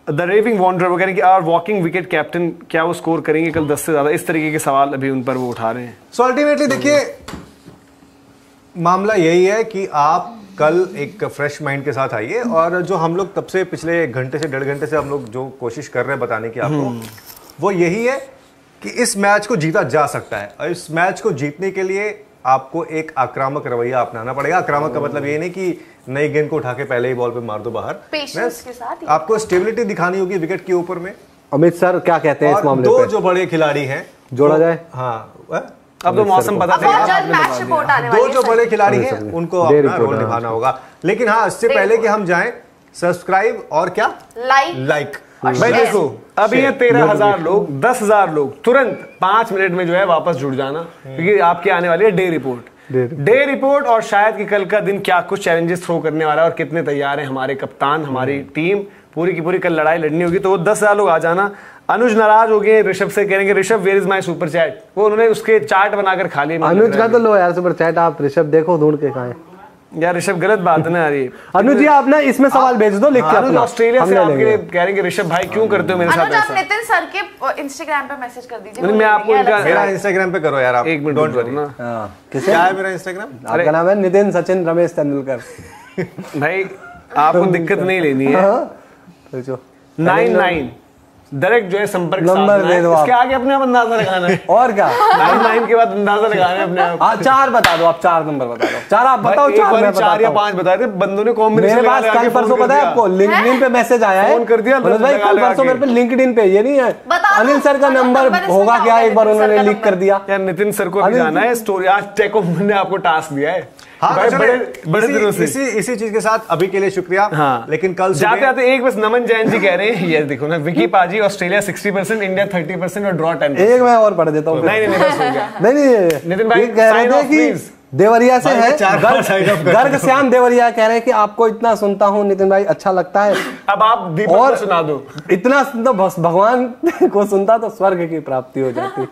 द रेविंग वॉन्डर वो कह रहे हैं कि आर वॉकिंग विकेट कैप्टन क्या वो स्कोर करेंगे कल 10 से ज्यादा? इस तरीके के सवाल अभी उन पर वो उठा रहे हैं। सो अल्टीमेटली देखिए मामला यही है कि आप कल एक फ्रेश माइंड के साथ आइए, और जो हम लोग तब से पिछले 1 घंटे से 1.5 घंटे से हम लोग जो कोशिश कर रहे हैं बताने की आपको, वो यही है कि इस मैच को जीता जा सकता है, और इस मैच को जीतने के लिए आपको एक आक्रामक रवैया अपनाना पड़ेगा। आक्रामक का मतलब ये नहीं कि नई गेंद को उठा के पहले ही बॉल पे मार दो बाहर, पेशेंस के साथ आपको स्टेबिलिटी दिखानी होगी विकेट के ऊपर में। अमित सर क्या कहते हैं इस मामले पे? दो जो बड़े खिलाड़ी हैं जोड़ा जाए। हाँ अब तो मौसम पता था, दो जो बड़े खिलाड़ी हैं उनको अपना रोल निभाना होगा। लेकिन हाँ, इससे पहले कि हम जाएं, सब्सक्राइब और क्या लाइक भाई देखो अभी ये 13,000 लोग 10,000 लोग तुरंत 5 मिनट में जो है वापस जुड़ जाना, क्योंकि आपकी आने वाली है डे रिपोर्ट। और शायद कि कल का दिन क्या कुछ चैलेंजेस थ्रो करने वाला है और कितने तैयार हैं हमारे कप्तान, हमारी टीम पूरी की पूरी। कल लड़ाई लड़नी होगी, तो वो 10,000 लोग आ जाना। अनुज नाराज हो गए, ऋषभ से कहेंगे Rishabh where is my super chat, वो उन्होंने उसके चार्ट बनाकर खा लिए। अनुज का तो लो यार सुपर चैट, आप ऋषभ देखो ढूंढ के कहां है यार। ऋषभ गलत बात है ना यार। अनुज जी आप ना इसमें सवाल भेज दो लिख के अपना। ऑस्ट्रेलिया से आपके कह रहे हैं ऋषभ भाई क्यों करते हो मेरे साथ ऐसा? नितिन सर के इंस्टाग्राम पे मैसेज कर दीजिए। मैं आपको मेरा इंस्टाग्राम पे करो यार आप। 1 मिनट डोंट वरी ना। क्या है मेरा इंस्टाग्राम? आपका नाम है नितिन सचिन रमेश तेंदुलकर। भाई आपको दिक्कत नहीं लेनी है। 99 डायरेक्ट जो है संपर्क नंबर दे दो आप। इसके आगे अपने आप अंदाजा लगाना है। और क्या 99 के बाद अंदाजा लगाना है अपने आप। 4 बता दो, आप 4 नंबर बता दो। 4 आप बताओ, 4 या 5 बताए थे बंदों ने कॉम्बिनेशन। मेरे पास कल परसों पता है आपको लिंक्डइन पे मैसेज आया है, फोन कर दिया भाई कल परसों मेरे पे लिंक्डइन पे, ये नहीं है अनिल सर का नंबर होगा क्या, एक बार उन्होंने लीक कर दिया यार। नितिन सर को भी जाना है स्टोरी, आज टेको ने आपको टास्क दिया है। हाँ, भाई बड़े दिनों से इसी चीज के साथ अभी के लिए शुक्रिया। हाँ, लेकिन कल जाते आते एक बस नमन जैन जी कह रहे हैं, ये देखो ना, विकी पाजी ऑस्ट्रेलिया 60%, इंडिया 30% और ड्रॉ 10%। एक मैं और पढ़ देता हूँ। नहीं बस हो गया। नहीं नितिन भाई कह रहे थे कि देवरिया से है, गर्ग श्याम देवरिया कह रहे हैं कि आपको इतना सुनता हूँ नितिन भाई, अच्छा लगता है। अब आप दीपक को सुना दो। इतना तो भगवान को सुनता तो स्वर्ग की प्राप्ति हो जाती।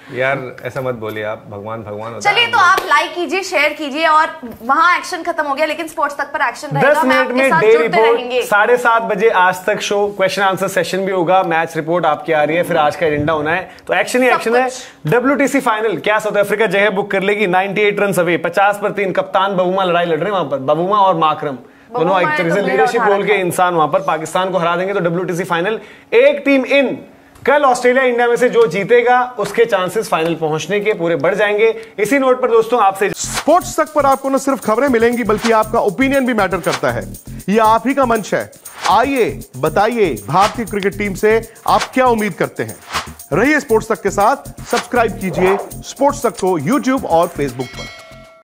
यार ऐसा मत बोलिए आप, भगवान होता है। चलिए तो आप लाइक कीजिए, शेयर कीजिए, और वहां एक्शन खत्म हो गया, लेकिन स्पोर्ट्स तक पर एक्शन रहेगा। 10 मिनट में डे रिपोर्ट, 7:30 बजे आज तक शो, क्वेश्चन आंसर सेशन भी होगा, मैच रिपोर्ट आपकी आ रही है, फिर आज का एजेंडा होना है, तो एक्शन ही एक्शन है। WTC फाइनल, क्या साउथ अफ्रीका जगह बुक कर लेगी? 98 रन अवे, 50 पर 3। कप्तान बबूमा लड़ाई लड़ रहे हैं वहां पर, बबूमा और माकरम दोनों एक तरह से लीडरशिप रोल के इंसान वहां पर पाकिस्तान को हरा देंगे। तो WTC फाइनल, एक टीम इन। कल ऑस्ट्रेलिया इंडिया में से जो जीतेगा उसके चांसेस फाइनल पहुंचने के पूरे बढ़ जाएंगे। इसी नोट पर दोस्तों आपसे स्पोर्ट्स तक पर आपको न सिर्फ खबरें मिलेंगी बल्कि आपका ओपिनियन भी मैटर करता है। यह आप ही का मंच है। आइए बताइए भारतीय क्रिकेट टीम से आप क्या उम्मीद करते हैं। रहिए स्पोर्ट्स तक के साथ, सब्सक्राइब कीजिए स्पोर्ट्स तक को YouTube और Facebook पर।